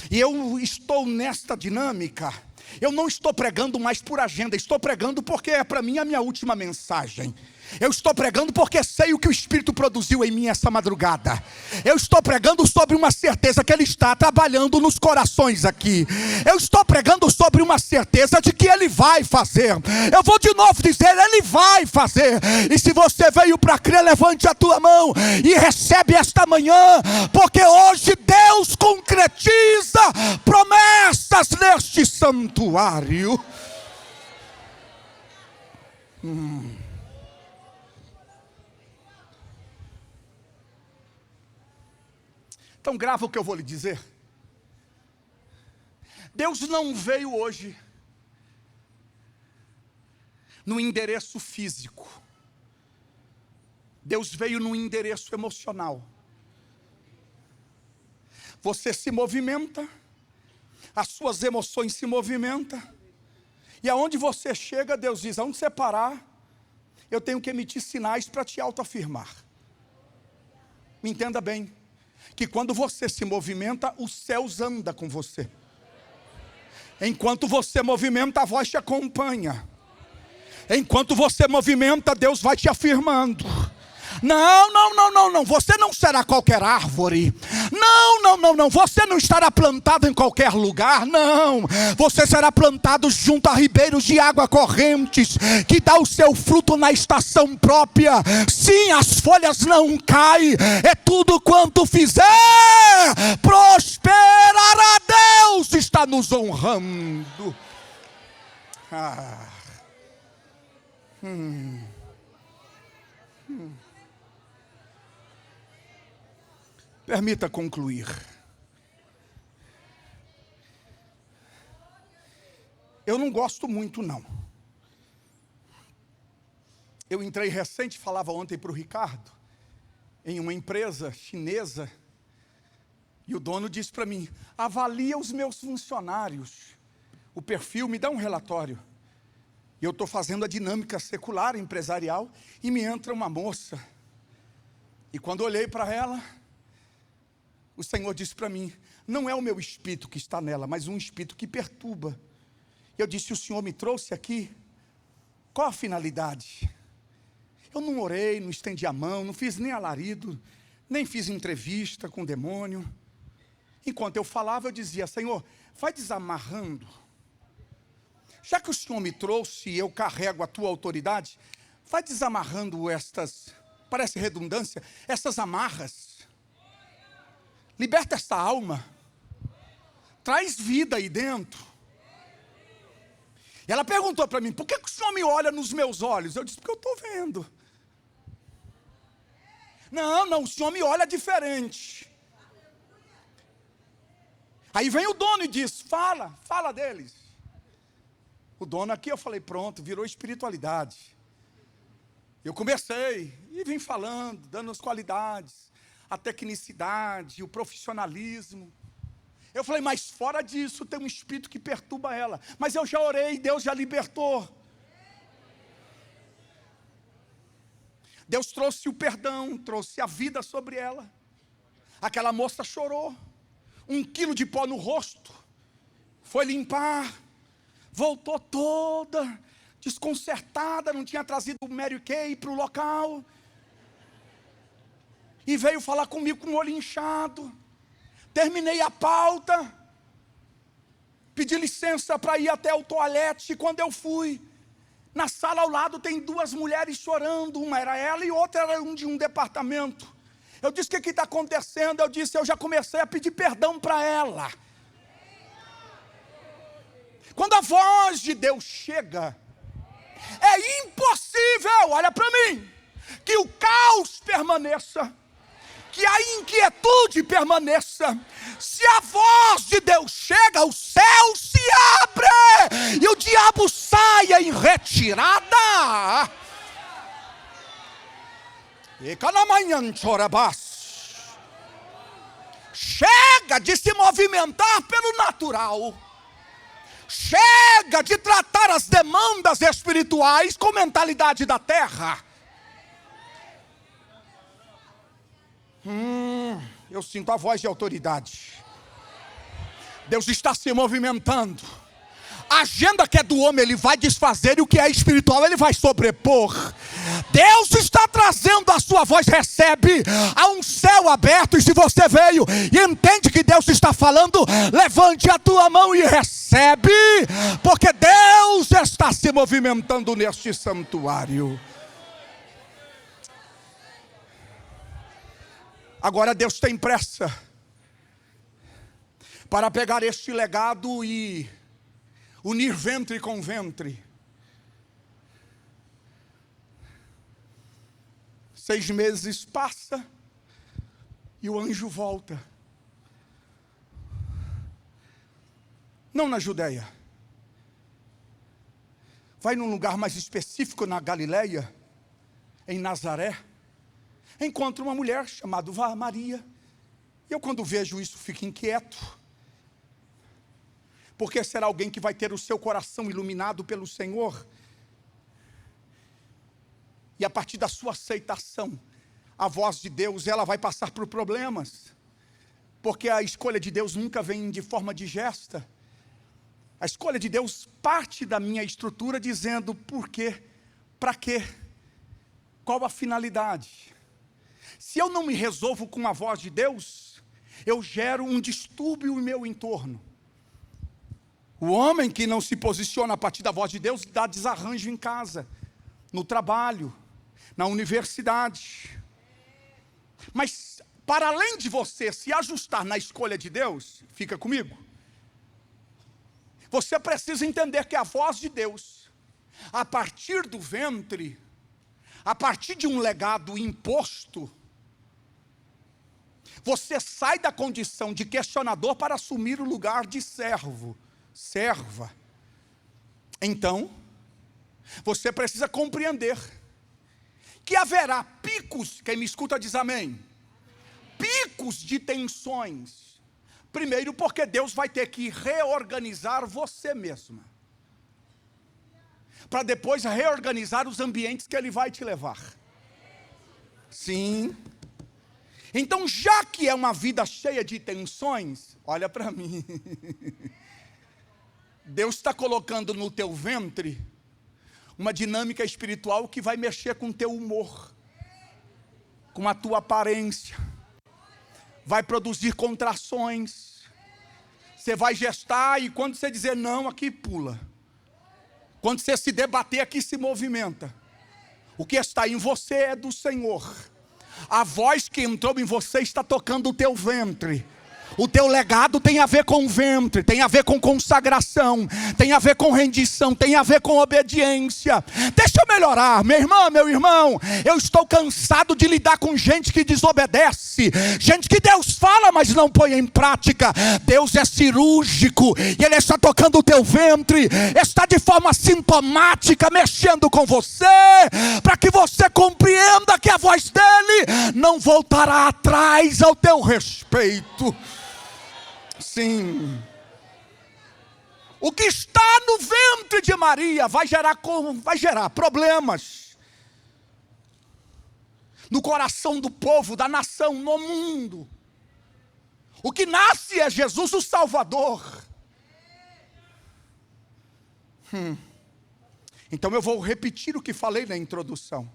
e eu estou nesta dinâmica, eu não estou pregando mais por agenda, estou pregando porque é para mim a minha última mensagem. Eu estou pregando porque sei o que o Espírito produziu em mim essa madrugada. Eu estou pregando sobre uma certeza que Ele está trabalhando nos corações aqui. Eu estou pregando sobre uma certeza de que Ele vai fazer. Eu vou de novo dizer, Ele vai fazer. E se você veio para crer, levante a tua mão e recebe esta manhã, porque hoje Deus concretiza promessas neste santuário. Então grava o que eu vou lhe dizer. Deus não veio hoje no endereço físico. Deus veio no endereço emocional. Você se movimenta, as suas emoções se movimentam, e aonde você chega, Deus diz, aonde você parar, eu tenho que emitir sinais para te autoafirmar. Me entenda bem. Que quando você se movimenta, os céus andam com você. Enquanto você movimenta, a voz te acompanha. Enquanto você movimenta, Deus vai te afirmando. Não, você não será qualquer árvore. Não, você não estará plantado em qualquer lugar. Não, você será plantado junto a ribeiros de água correntes, que dá o seu fruto na estação própria. Sim, as folhas não caem, é tudo quanto fizer, prosperará. Deus está nos honrando. Permita concluir. Eu não gosto muito, não. Eu entrei recente, falava ontem para o Ricardo, em uma empresa chinesa, e o dono disse para mim, avalia os meus funcionários, o perfil, me dá um relatório. E eu estou fazendo a dinâmica secular, empresarial, e me entra uma moça. E quando olhei para ela, o Senhor disse para mim, não é o meu espírito que está nela, mas um espírito que perturba. Eu disse, o Senhor me trouxe aqui, qual a finalidade? Eu não orei, não estendi a mão, não fiz nem alarido, nem fiz entrevista com o demônio. Enquanto eu falava, eu dizia, Senhor, vai desamarrando. Já que o Senhor me trouxe e eu carrego a tua autoridade, vai desamarrando estas parece redundância, essas amarras. Liberta esta alma. Traz vida aí dentro. E ela perguntou para mim, por que o senhor me olha nos meus olhos? Eu disse, porque eu estou vendo. Não, o senhor me olha diferente. Aí vem o dono e diz, fala deles. O dono aqui, eu falei, pronto, virou espiritualidade. Eu comecei e vim falando, dando as qualidades, a tecnicidade, o profissionalismo. Eu falei, mas fora disso tem um espírito que perturba ela. Mas eu já orei, Deus já libertou. Deus trouxe o perdão, trouxe a vida sobre ela. Aquela moça chorou. 1 quilo de pó no rosto. Foi limpar. Voltou toda desconcertada. Não tinha trazido o Mary Kay para o local. E veio falar comigo com o olho inchado. Terminei a pauta. Pedi licença para ir até o toalete. E quando eu fui, na sala ao lado tem 2 mulheres chorando. Uma era ela e outra era de um departamento. Eu disse, o que está acontecendo? Eu disse, eu já comecei a pedir perdão para ela. Quando a voz de Deus chega, é impossível, olha para mim, que o caos permaneça, que a inquietude permaneça. Se a voz de Deus chega, o céu se abre e o diabo saia em retirada. Chega de se movimentar pelo natural. Chega de tratar as demandas espirituais com mentalidade da terra. Eu sinto a voz de autoridade. Deus está se movimentando. A agenda que é do homem ele vai desfazer, e o que é espiritual ele vai sobrepor. Deus está trazendo a sua voz, recebe. Há um céu aberto, e se você veio e entende que Deus está falando, levante a tua mão e recebe, porque Deus está se movimentando neste santuário. Agora Deus tem pressa para pegar este legado e unir ventre com ventre. 6 meses passa e o anjo volta. Não na Judeia. Vai num lugar mais específico na Galileia, em Nazaré. Encontra uma mulher chamada Maria. E eu, quando vejo isso, fico inquieto. Porque será alguém que vai ter o seu coração iluminado pelo Senhor. E a partir da sua aceitação, a voz de Deus, ela vai passar por problemas. Porque a escolha de Deus nunca vem de forma digesta. A escolha de Deus parte da minha estrutura dizendo por quê, para quê, qual a finalidade. Se eu não me resolvo com a voz de Deus, eu gero um distúrbio em meu entorno. O homem que não se posiciona a partir da voz de Deus dá desarranjo em casa, no trabalho, na universidade. Mas para além de você se ajustar na escolha de Deus, fica comigo. Você precisa entender que a voz de Deus, a partir do ventre, a partir de um legado imposto, você sai da condição de questionador para assumir o lugar de servo, serva. Então, você precisa compreender que haverá picos, quem me escuta diz amém, picos de tensões. Primeiro porque Deus vai ter que reorganizar você mesma, para depois reorganizar os ambientes que Ele vai te levar. Sim. Então, já que é uma vida cheia de tensões, olha para mim. Deus está colocando no teu ventre uma dinâmica espiritual que vai mexer com o teu humor, com a tua aparência, vai produzir contrações. Você vai gestar e quando você dizer não, aqui pula. Quando você se debater, aqui se movimenta. O que está em você é do Senhor. A voz que entrou em você está tocando o teu ventre. O teu legado tem a ver com o ventre, tem a ver com consagração, tem a ver com rendição, tem a ver com obediência. Deixa eu melhorar, minha irmã, meu irmão. Eu estou cansado de lidar com gente que desobedece, gente que Deus fala, mas não põe em prática. Deus é cirúrgico e Ele está tocando o teu ventre, está de forma sintomática mexendo com você, para que você compreenda que a voz dele não voltará atrás ao teu respeito. Sim. O que está no ventre de Maria vai gerar problemas no coração do povo, da nação, no mundo. O que nasce é Jesus o Salvador. Então eu vou repetir o que falei na introdução.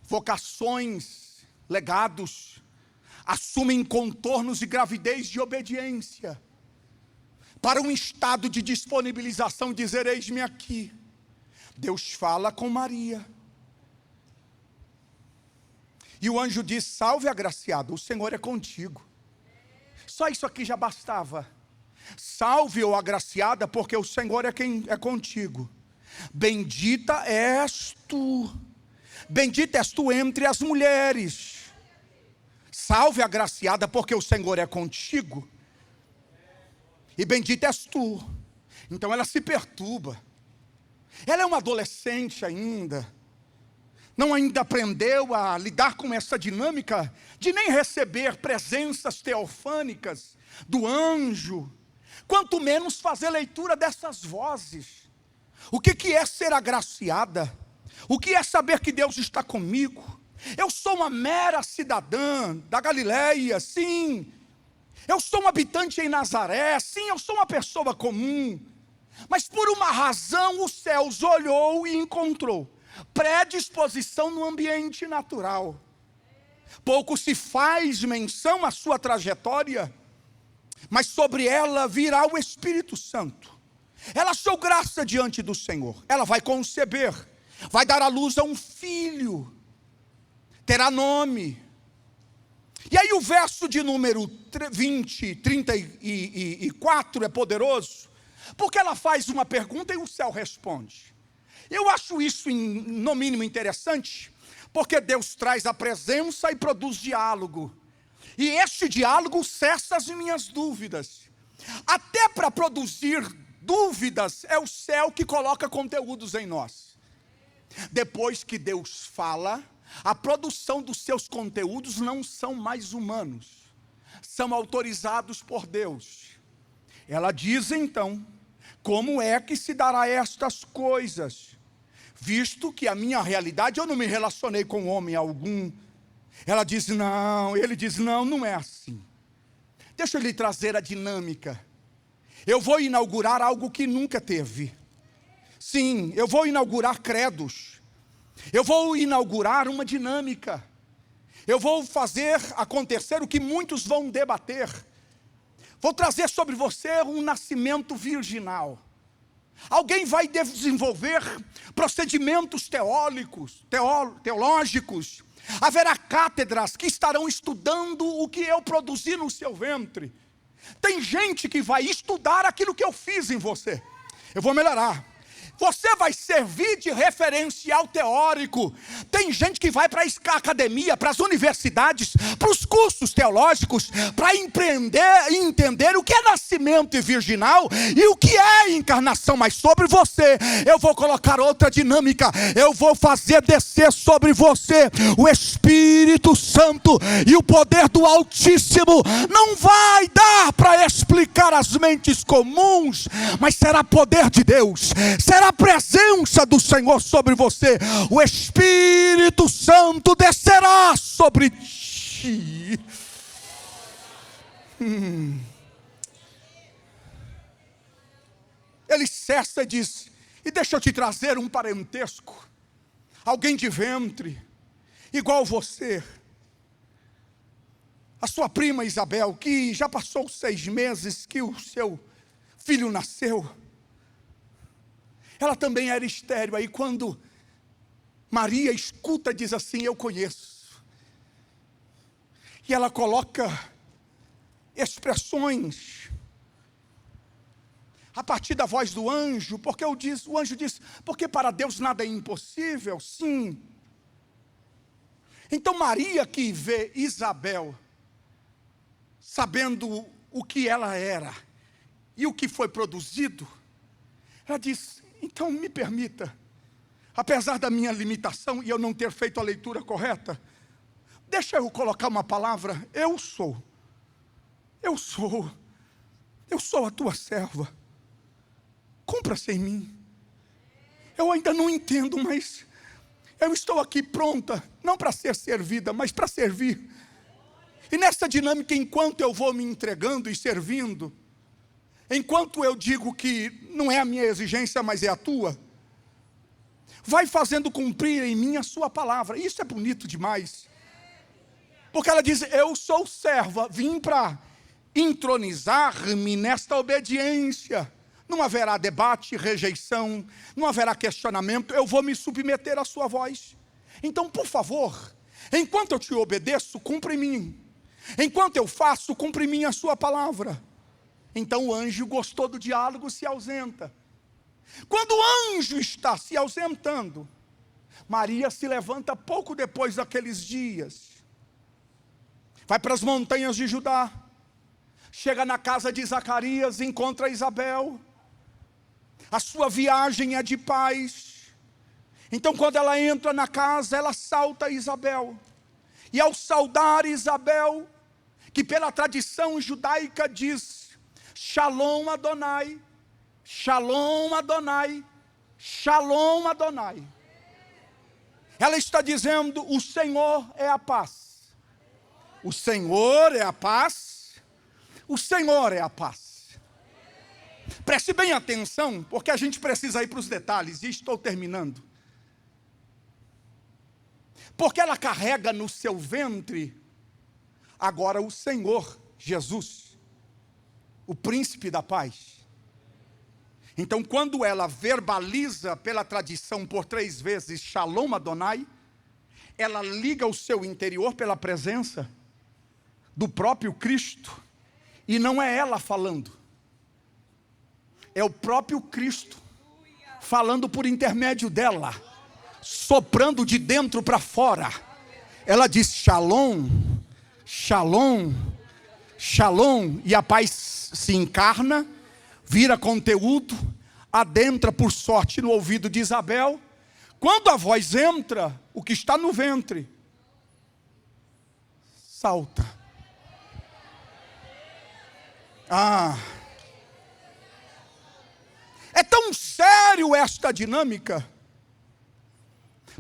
Vocações, legados, assumem contornos de gravidez de obediência, para um estado de disponibilização, dizer: eis-me aqui. Deus fala com Maria, e o anjo diz: salve agraciada, o Senhor é contigo. Só isso aqui já bastava. Salve, ó agraciada, porque o Senhor é quem é contigo. Bendita és tu, bendita és tu entre as mulheres. Salve agraciada, porque o Senhor é contigo. E bendita és tu. Então ela se perturba. Ela é uma adolescente ainda. Não ainda aprendeu a lidar com essa dinâmica de nem receber presenças teofânicas do anjo, quanto menos fazer leitura dessas vozes. O que é ser agraciada? O que é saber que Deus está comigo? Eu sou uma mera cidadã da Galileia, sim. Eu sou um habitante em Nazaré, sim, eu sou uma pessoa comum. Mas por uma razão os céus olhou e encontrou predisposição no ambiente natural. Pouco se faz menção à sua trajetória, mas sobre ela virá o Espírito Santo. Ela achou graça diante do Senhor. Ela vai conceber, vai dar à luz a um filho, terá nome. E aí o verso de número 34 é poderoso, porque ela faz uma pergunta e o céu responde. Eu acho isso no mínimo interessante, porque Deus traz a presença e produz diálogo. E este diálogo cessa as minhas dúvidas. Até para produzir dúvidas é o céu que coloca conteúdos em nós. Depois que Deus fala, a produção dos seus conteúdos não são mais humanos, são autorizados por Deus. Ela diz então: como é que se dará estas coisas, visto que a minha realidade, eu não me relacionei com homem algum. Ela diz: não, ele diz: não, não é assim. Deixa eu lhe trazer a dinâmica. Eu vou inaugurar algo que nunca teve. Sim, eu vou inaugurar credos. Eu vou inaugurar uma dinâmica. Eu vou fazer acontecer o que muitos vão debater. Vou trazer sobre você um nascimento virginal. Alguém vai desenvolver procedimentos teológicos. Haverá cátedras que estarão estudando o que eu produzi no seu ventre. Tem gente que vai estudar aquilo que eu fiz em você. Eu vou melhorar. Você vai servir de referencial teórico. Tem gente que vai para a academia, para as universidades, para os cursos teológicos, para entender o que é nascimento e virginal e o que é encarnação. Mas sobre você, eu vou colocar outra dinâmica. Eu vou fazer descer sobre você o Espírito Santo, e o poder do Altíssimo não vai dar para explicar as mentes comuns, mas será poder de Deus, será a presença do Senhor sobre você. O Espírito Santo descerá sobre ti. Ele cessa e diz: e deixa eu te trazer um parentesco, alguém de ventre, igual você, a sua prima Isabel, que já passou 6 meses que o seu filho nasceu. Ela também era estéril. Aí quando Maria escuta e diz assim: eu conheço. E ela coloca expressões a partir da voz do anjo, porque o anjo diz: porque para Deus nada é impossível. Sim. Então Maria, que vê Isabel, sabendo o que ela era e o que foi produzido, ela diz: então me permita, apesar da minha limitação e eu não ter feito a leitura correta, deixa eu colocar uma palavra: eu sou a tua serva, cumpra-se em mim. Eu ainda não entendo, mas eu estou aqui pronta, não para ser servida, mas para servir. E nessa dinâmica, enquanto eu vou me entregando e servindo, enquanto eu digo que não é a minha exigência, mas é a tua, vai fazendo cumprir em mim a sua palavra. Isso é bonito demais. Porque ela diz: eu sou serva, vim para entronizar-me nesta obediência. Não haverá debate, rejeição, não haverá questionamento, eu vou me submeter à sua voz. Então, por favor, enquanto eu te obedeço, cumpre em mim. Enquanto eu faço, cumpre em mim a sua palavra. Então o anjo gostou do diálogo, se ausenta. Quando o anjo está se ausentando, Maria se levanta pouco depois daqueles dias. Vai para as montanhas de Judá. Chega na casa de Zacarias, encontra Isabel. A sua viagem é de paz. Então quando ela entra na casa, ela salta Isabel. E ao saudar Isabel, que pela tradição judaica diz: Shalom Adonai, Shalom Adonai, Shalom Adonai. Ela está dizendo: o Senhor é a paz. O Senhor é a paz. O Senhor é a paz. Preste bem atenção, porque a gente precisa ir para os detalhes, e estou terminando. Porque ela carrega no seu ventre agora o Senhor Jesus, o príncipe da paz. Então quando ela verbaliza pela tradição por 3 vezes Shalom Adonai, ela liga o seu interior pela presença do próprio Cristo. E não é ela falando, é o próprio Cristo falando por intermédio dela, soprando de dentro para fora. Ela diz: Shalom, Shalom, Shalom. E a paz se encarna, vira conteúdo, adentra por sorte no ouvido de Isabel. Quando a voz entra, o que está no ventre salta. É tão sério esta dinâmica,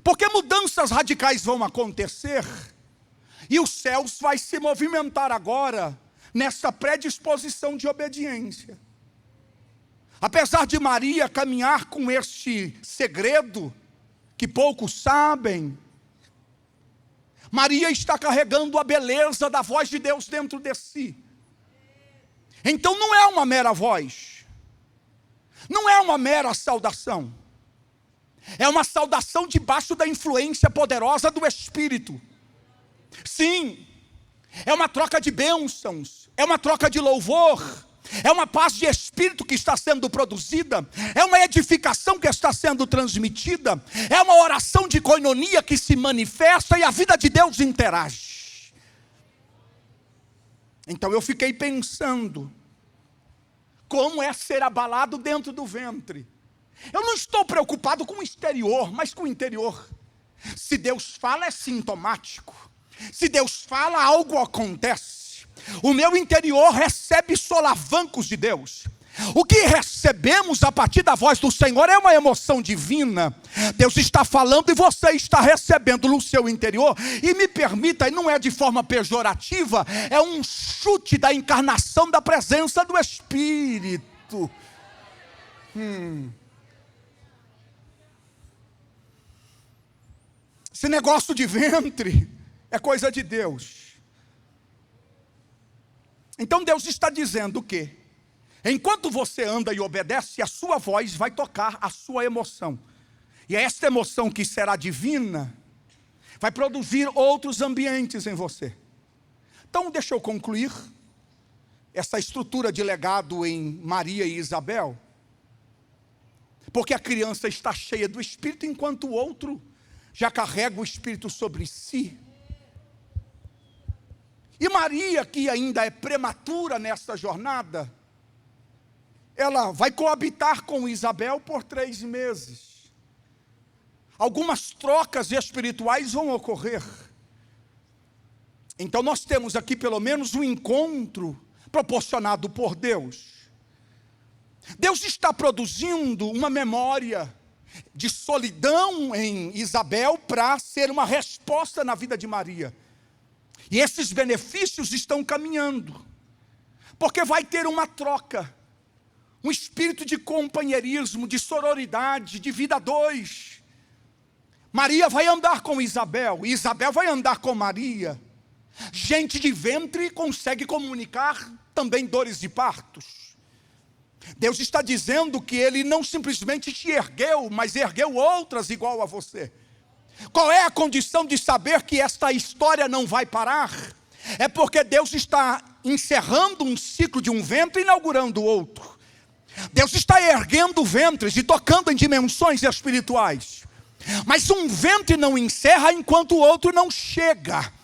porque mudanças radicais vão acontecer, e os céus vai se movimentar agora, nessa predisposição de obediência. Apesar de Maria caminhar com este segredo, que poucos sabem, Maria está carregando a beleza da voz de Deus dentro de si. Então não é uma mera voz, não é uma mera saudação, é uma saudação debaixo da influência poderosa do Espírito. Sim, é uma troca de bênçãos, é uma troca de louvor, é uma paz de espírito que está sendo produzida, é uma edificação que está sendo transmitida, é uma oração de coinonia que se manifesta e a vida de Deus interage. Então eu fiquei pensando, como é ser abalado dentro do ventre? Eu não estou preocupado com o exterior, mas com o interior. Se Deus fala, é sintomático. Se Deus fala, algo acontece. O meu interior recebe solavancos de Deus. O que recebemos a partir da voz do Senhor é uma emoção divina. Deus está falando e você está recebendo no seu interior. E me permita, e não é de forma pejorativa, é um chute da encarnação da presença do Espírito. Esse negócio de ventre é coisa de Deus. Então Deus está dizendo o quê? Enquanto você anda e obedece, a sua voz vai tocar a sua emoção. E esta emoção que será divina vai produzir outros ambientes em você. Então deixa eu concluir essa estrutura de legado em Maria e Isabel. Porque a criança está cheia do Espírito, enquanto o outro já carrega o Espírito sobre si. E Maria, que ainda é prematura nessa jornada, ela vai coabitar com Isabel por 3 meses. Algumas trocas espirituais vão ocorrer. Então nós temos aqui pelo menos um encontro proporcionado por Deus. Deus está produzindo uma memória de solidão em Isabel para ser uma resposta na vida de Maria. E esses benefícios estão caminhando, porque vai ter uma troca, um espírito de companheirismo, de sororidade, de vida a 2. Maria vai andar com Isabel, e Isabel vai andar com Maria. Gente de ventre consegue comunicar também dores de partos. Deus está dizendo que Ele não simplesmente te ergueu, mas ergueu outras igual a você. Qual é a condição de saber que esta história não vai parar? É porque Deus está encerrando um ciclo de um ventre e inaugurando outro. Deus está erguendo ventres e tocando em dimensões espirituais. Mas um ventre não encerra enquanto o outro não chega.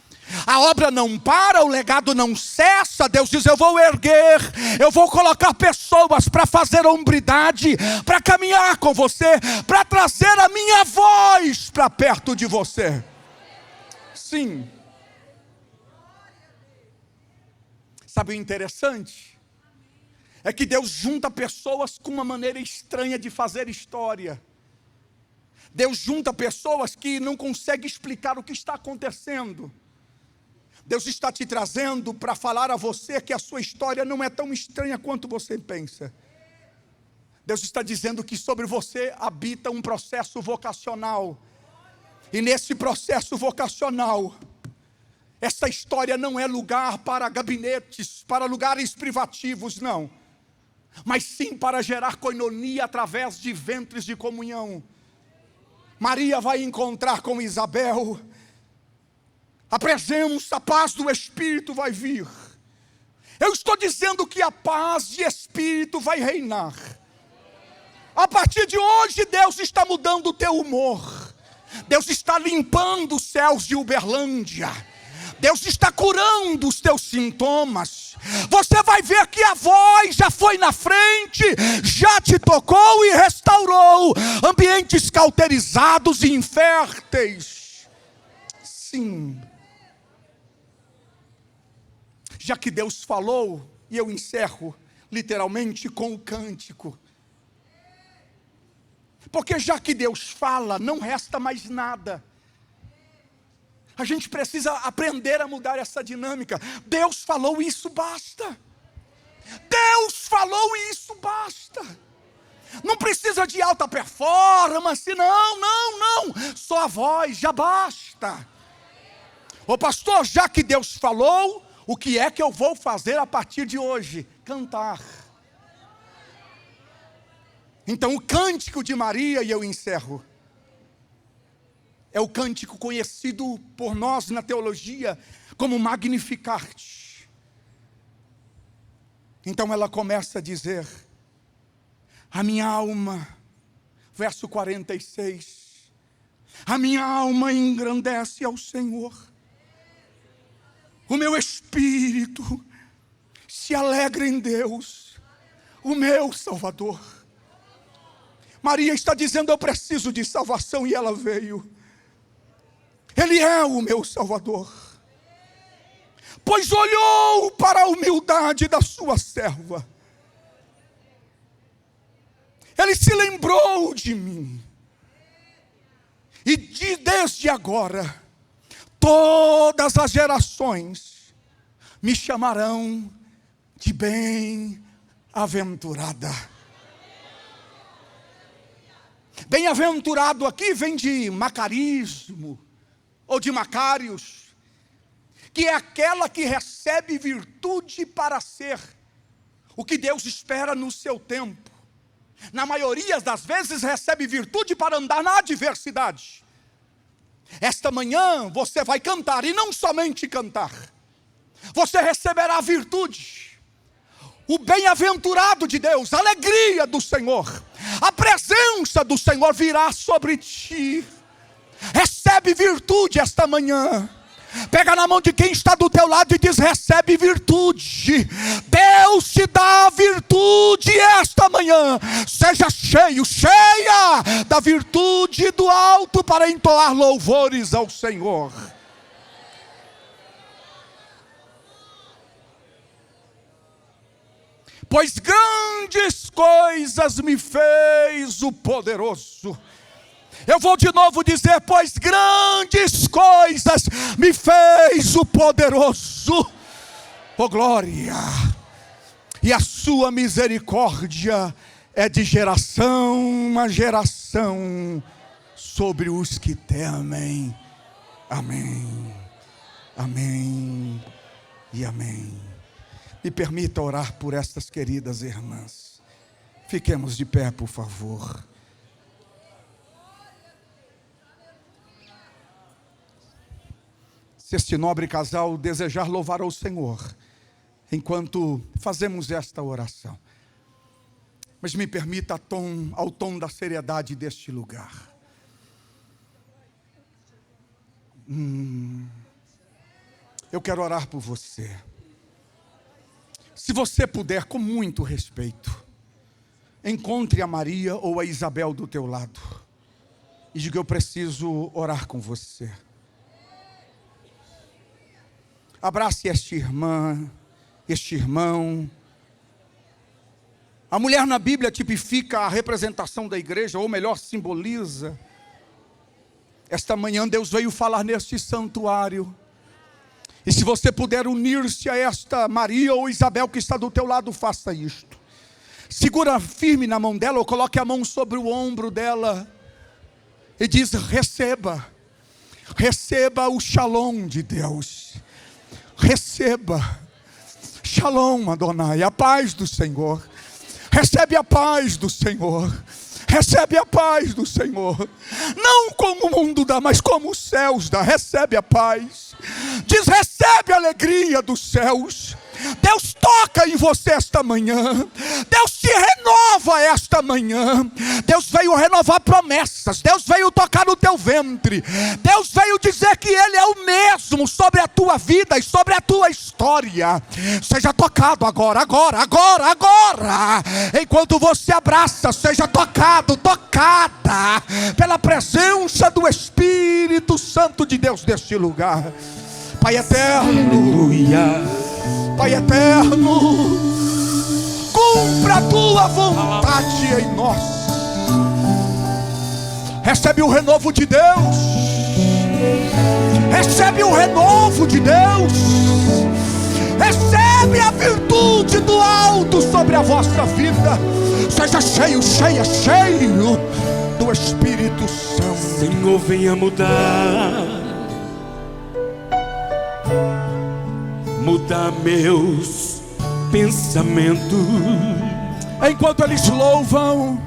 A obra não para, o legado não cessa. Deus diz: eu vou erguer, eu vou colocar pessoas para fazer hombridade, para caminhar com você, para trazer a minha voz para perto de você. Sim. Sabe o interessante? É que Deus junta pessoas com uma maneira estranha de fazer história. Deus junta pessoas que não conseguem explicar o que está acontecendo. Deus está te trazendo para falar a você que a sua história não é tão estranha quanto você pensa. Deus está dizendo que sobre você habita um processo vocacional. E nesse processo vocacional, essa história não é lugar para gabinetes, para lugares privativos, não. Mas sim para gerar coinonia através de ventres de comunhão. Maria vai encontrar com Isabel. A presença, a paz do Espírito vai vir. Eu estou dizendo que a paz de Espírito vai reinar. A partir de hoje, Deus está mudando o teu humor. Deus está limpando os céus de Uberlândia. Deus está curando os teus sintomas. Você vai ver que a voz já foi na frente, já te tocou e restaurou ambientes cauterizados e inférteis. Sim. Já que Deus falou, e eu encerro literalmente com o cântico. Porque já que Deus fala, não resta mais nada. A gente precisa aprender a mudar essa dinâmica. Deus falou, isso basta. Deus falou, isso basta. Não precisa de alta performance, não. Só a voz já basta. Ô pastor, já que Deus falou, o que é que eu vou fazer a partir de hoje? Cantar. Então o cântico de Maria, e eu encerro, é o cântico conhecido por nós na teologia como Magnificat. Então ela começa a dizer: a minha alma, verso 46, a minha alma engrandece ao Senhor. O meu espírito se alegra em Deus, o meu Salvador. Maria está dizendo: eu preciso de salvação, e ela veio. Ele é o meu Salvador, pois olhou para a humildade da sua serva. Ele se lembrou de mim. E desde agora, todas as gerações me chamarão de bem-aventurada. Bem-aventurado aqui vem de macarismo, ou de Macários, que é aquela que recebe virtude para ser o que Deus espera no seu tempo. na maioria das vezes recebe virtude para andar na adversidade. Esta manhã você vai cantar, e não somente cantar, você receberá a virtude, o bem-aventurado de Deus, a alegria do Senhor, a presença do Senhor virá sobre ti. Recebe virtude esta manhã. Pega na mão de quem está do teu lado e diz: recebe virtude. Deus te dá virtude esta manhã. Seja cheio, cheia da virtude do alto para entoar louvores ao Senhor. Pois grandes coisas me fez o poderoso. Eu vou de novo dizer: pois grandes coisas me fez o poderoso. Oh glória! E a sua misericórdia é de geração a geração sobre os que temem. Amém, amém e amém. Me permita orar por estas queridas irmãs. Fiquemos de pé, por favor. Se este nobre casal desejar louvar ao Senhor, enquanto fazemos esta oração, mas me permita ao tom da seriedade deste lugar. Eu quero orar por você. Se você puder, com muito respeito, encontre a Maria ou a Isabel do teu lado e diga: eu preciso orar com você. Abrace esta irmã, este irmão. A mulher na Bíblia tipifica a representação da igreja, ou melhor, simboliza. Esta manhã Deus veio falar neste santuário. E se você puder unir-se a esta Maria ou Isabel que está do teu lado, faça isto. Segura firme na mão dela, ou coloque a mão sobre o ombro dela e diz: receba, receba o shalom de Deus. Receba, shalom Adonai, a paz do Senhor. Recebe a paz do Senhor. Recebe a paz do Senhor. Não como o mundo dá, mas como os céus dá. Recebe a paz. Diz: recebe a alegria dos céus. Deus toca em você esta manhã. Deus te renova esta manhã. Deus veio renovar promessas. Deus veio tocar no teu ventre. Deus veio dizer que Ele é o mesmo sobre a tua vida e sobre a tua história. Seja tocado agora, agora, agora, agora. Enquanto você abraça, seja tocado, tocada pela presença do Espírito Santo de Deus neste lugar. Pai eterno, aleluia. Pai eterno, cumpra a tua vontade em nós. Recebe o renovo de Deus. Recebe o renovo de Deus. Recebe a virtude do alto sobre a vossa vida. Seja cheio, cheia, cheio do Espírito Santo. Senhor, venha mudar meus pensamentos. Enquanto eles louvam,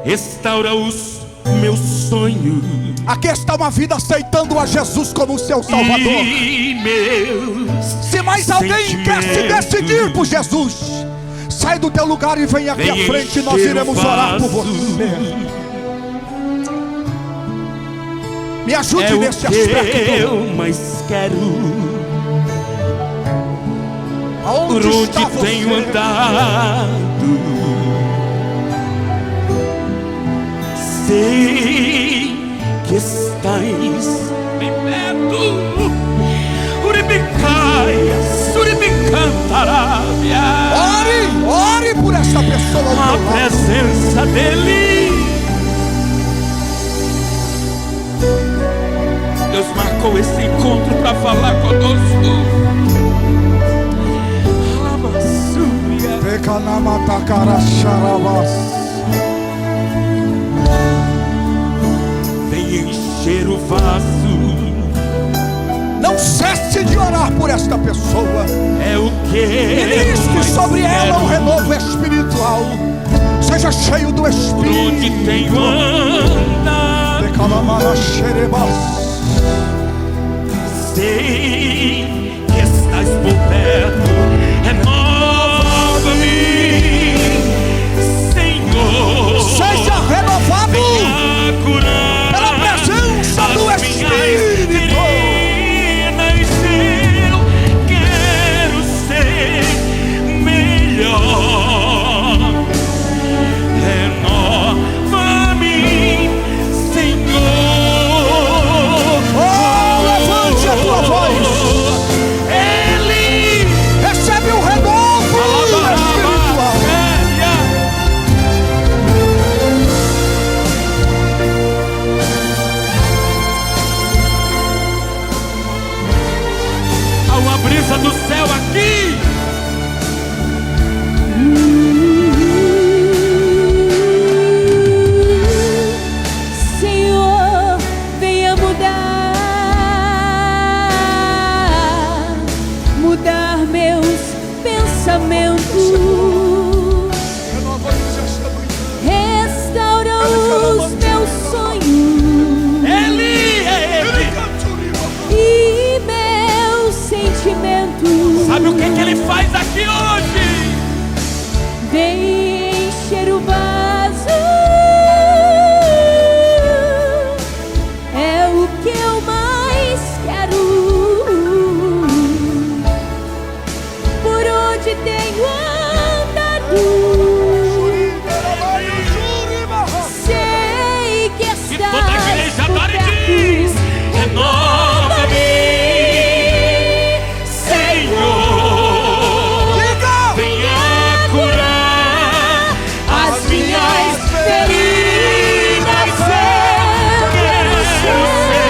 restaura os meus sonhos. Aqui está uma vida aceitando a Jesus como seu Salvador. E meus Se mais alguém quer se decidir por Jesus, sai do teu lugar e vem aqui à frente. Nós iremos orar por você. Me ajude nesse aspecto. Eu mais quero. Aonde por onde está você? Tenho andado, sei que estás bem perto. Uribicaia, suribicantarabia. Ore por esta pessoa. A presença dele. Deus marcou esse encontro para falar conosco. Vem encher o vaso. Não cesse de orar por esta pessoa. É o que Ministre sobre ela um renovo espiritual. Seja cheio do por Espírito. onde tenho andado, sei que estás por perto. Renova-me, Senhor. Seja renovado Venha curar pela presença do as Espírito. minhas feridas. Eu quero ser melhor. Renova-me, Senhor. Oh, levante a tua voz. Ele Recebe o renovo espiritual. Há uma brisa do céu aqui. Senhor, venha mudar meus pensamentos, Renova-nos esta manhã. restaura os meus sonhos Ele e meus sentimentos. sabe o que ele faz aqui hoje? Vem encher o vaso, é o que eu mais quero. Por onde tenho andado, sei que E toda a estás igreja por adora e perto. diz: renova-me, Senhor. Diga! Venha curar as minhas feridas. Eu quero ser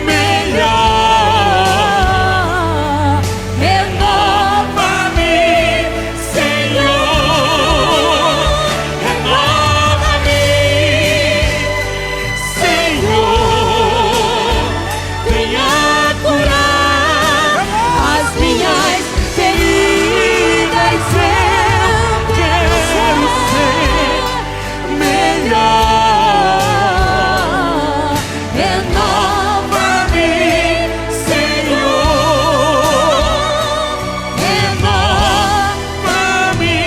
melhor. Renova-me, Senhor. Renova-me, Senhor. Venha curar as minhas feridas. Eu quero ser melhor. Renova-me, Senhor. Renova-me,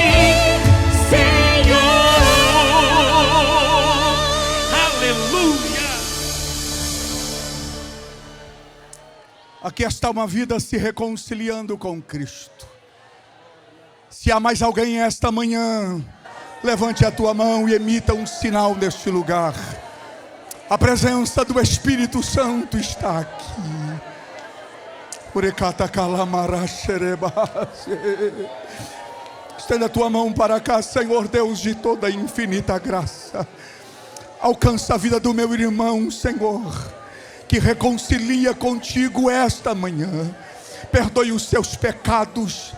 Senhor. Aleluia. Aqui está uma vida se reconciliando com Cristo. Se há mais alguém esta manhã, levante a tua mão e emita um sinal neste lugar. A presença do Espírito Santo está aqui. Estenda a tua mão para cá, Senhor Deus de toda infinita graça. Alcança a vida do meu irmão, Senhor, que reconcilia contigo esta manhã. Perdoe os seus pecados,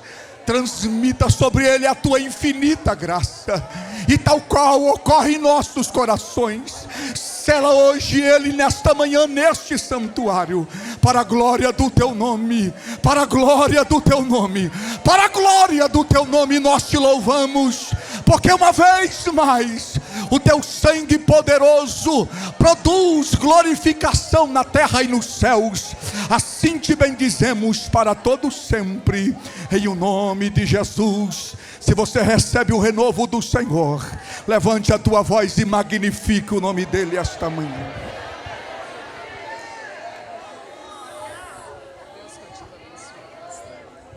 transmita sobre ele a tua infinita graça, e tal qual ocorre em nossos corações, sela hoje ele nesta manhã, neste santuário, para a glória do teu nome, para a glória do teu nome, para a glória do teu nome. Nós te louvamos, porque uma vez mais o teu sangue poderoso produz glorificação na terra e nos céus. Assim te bendizemos para todo sempre, em o nome de Jesus. Se você recebe o renovo do Senhor, levante a tua voz e magnifique o nome dele esta manhã.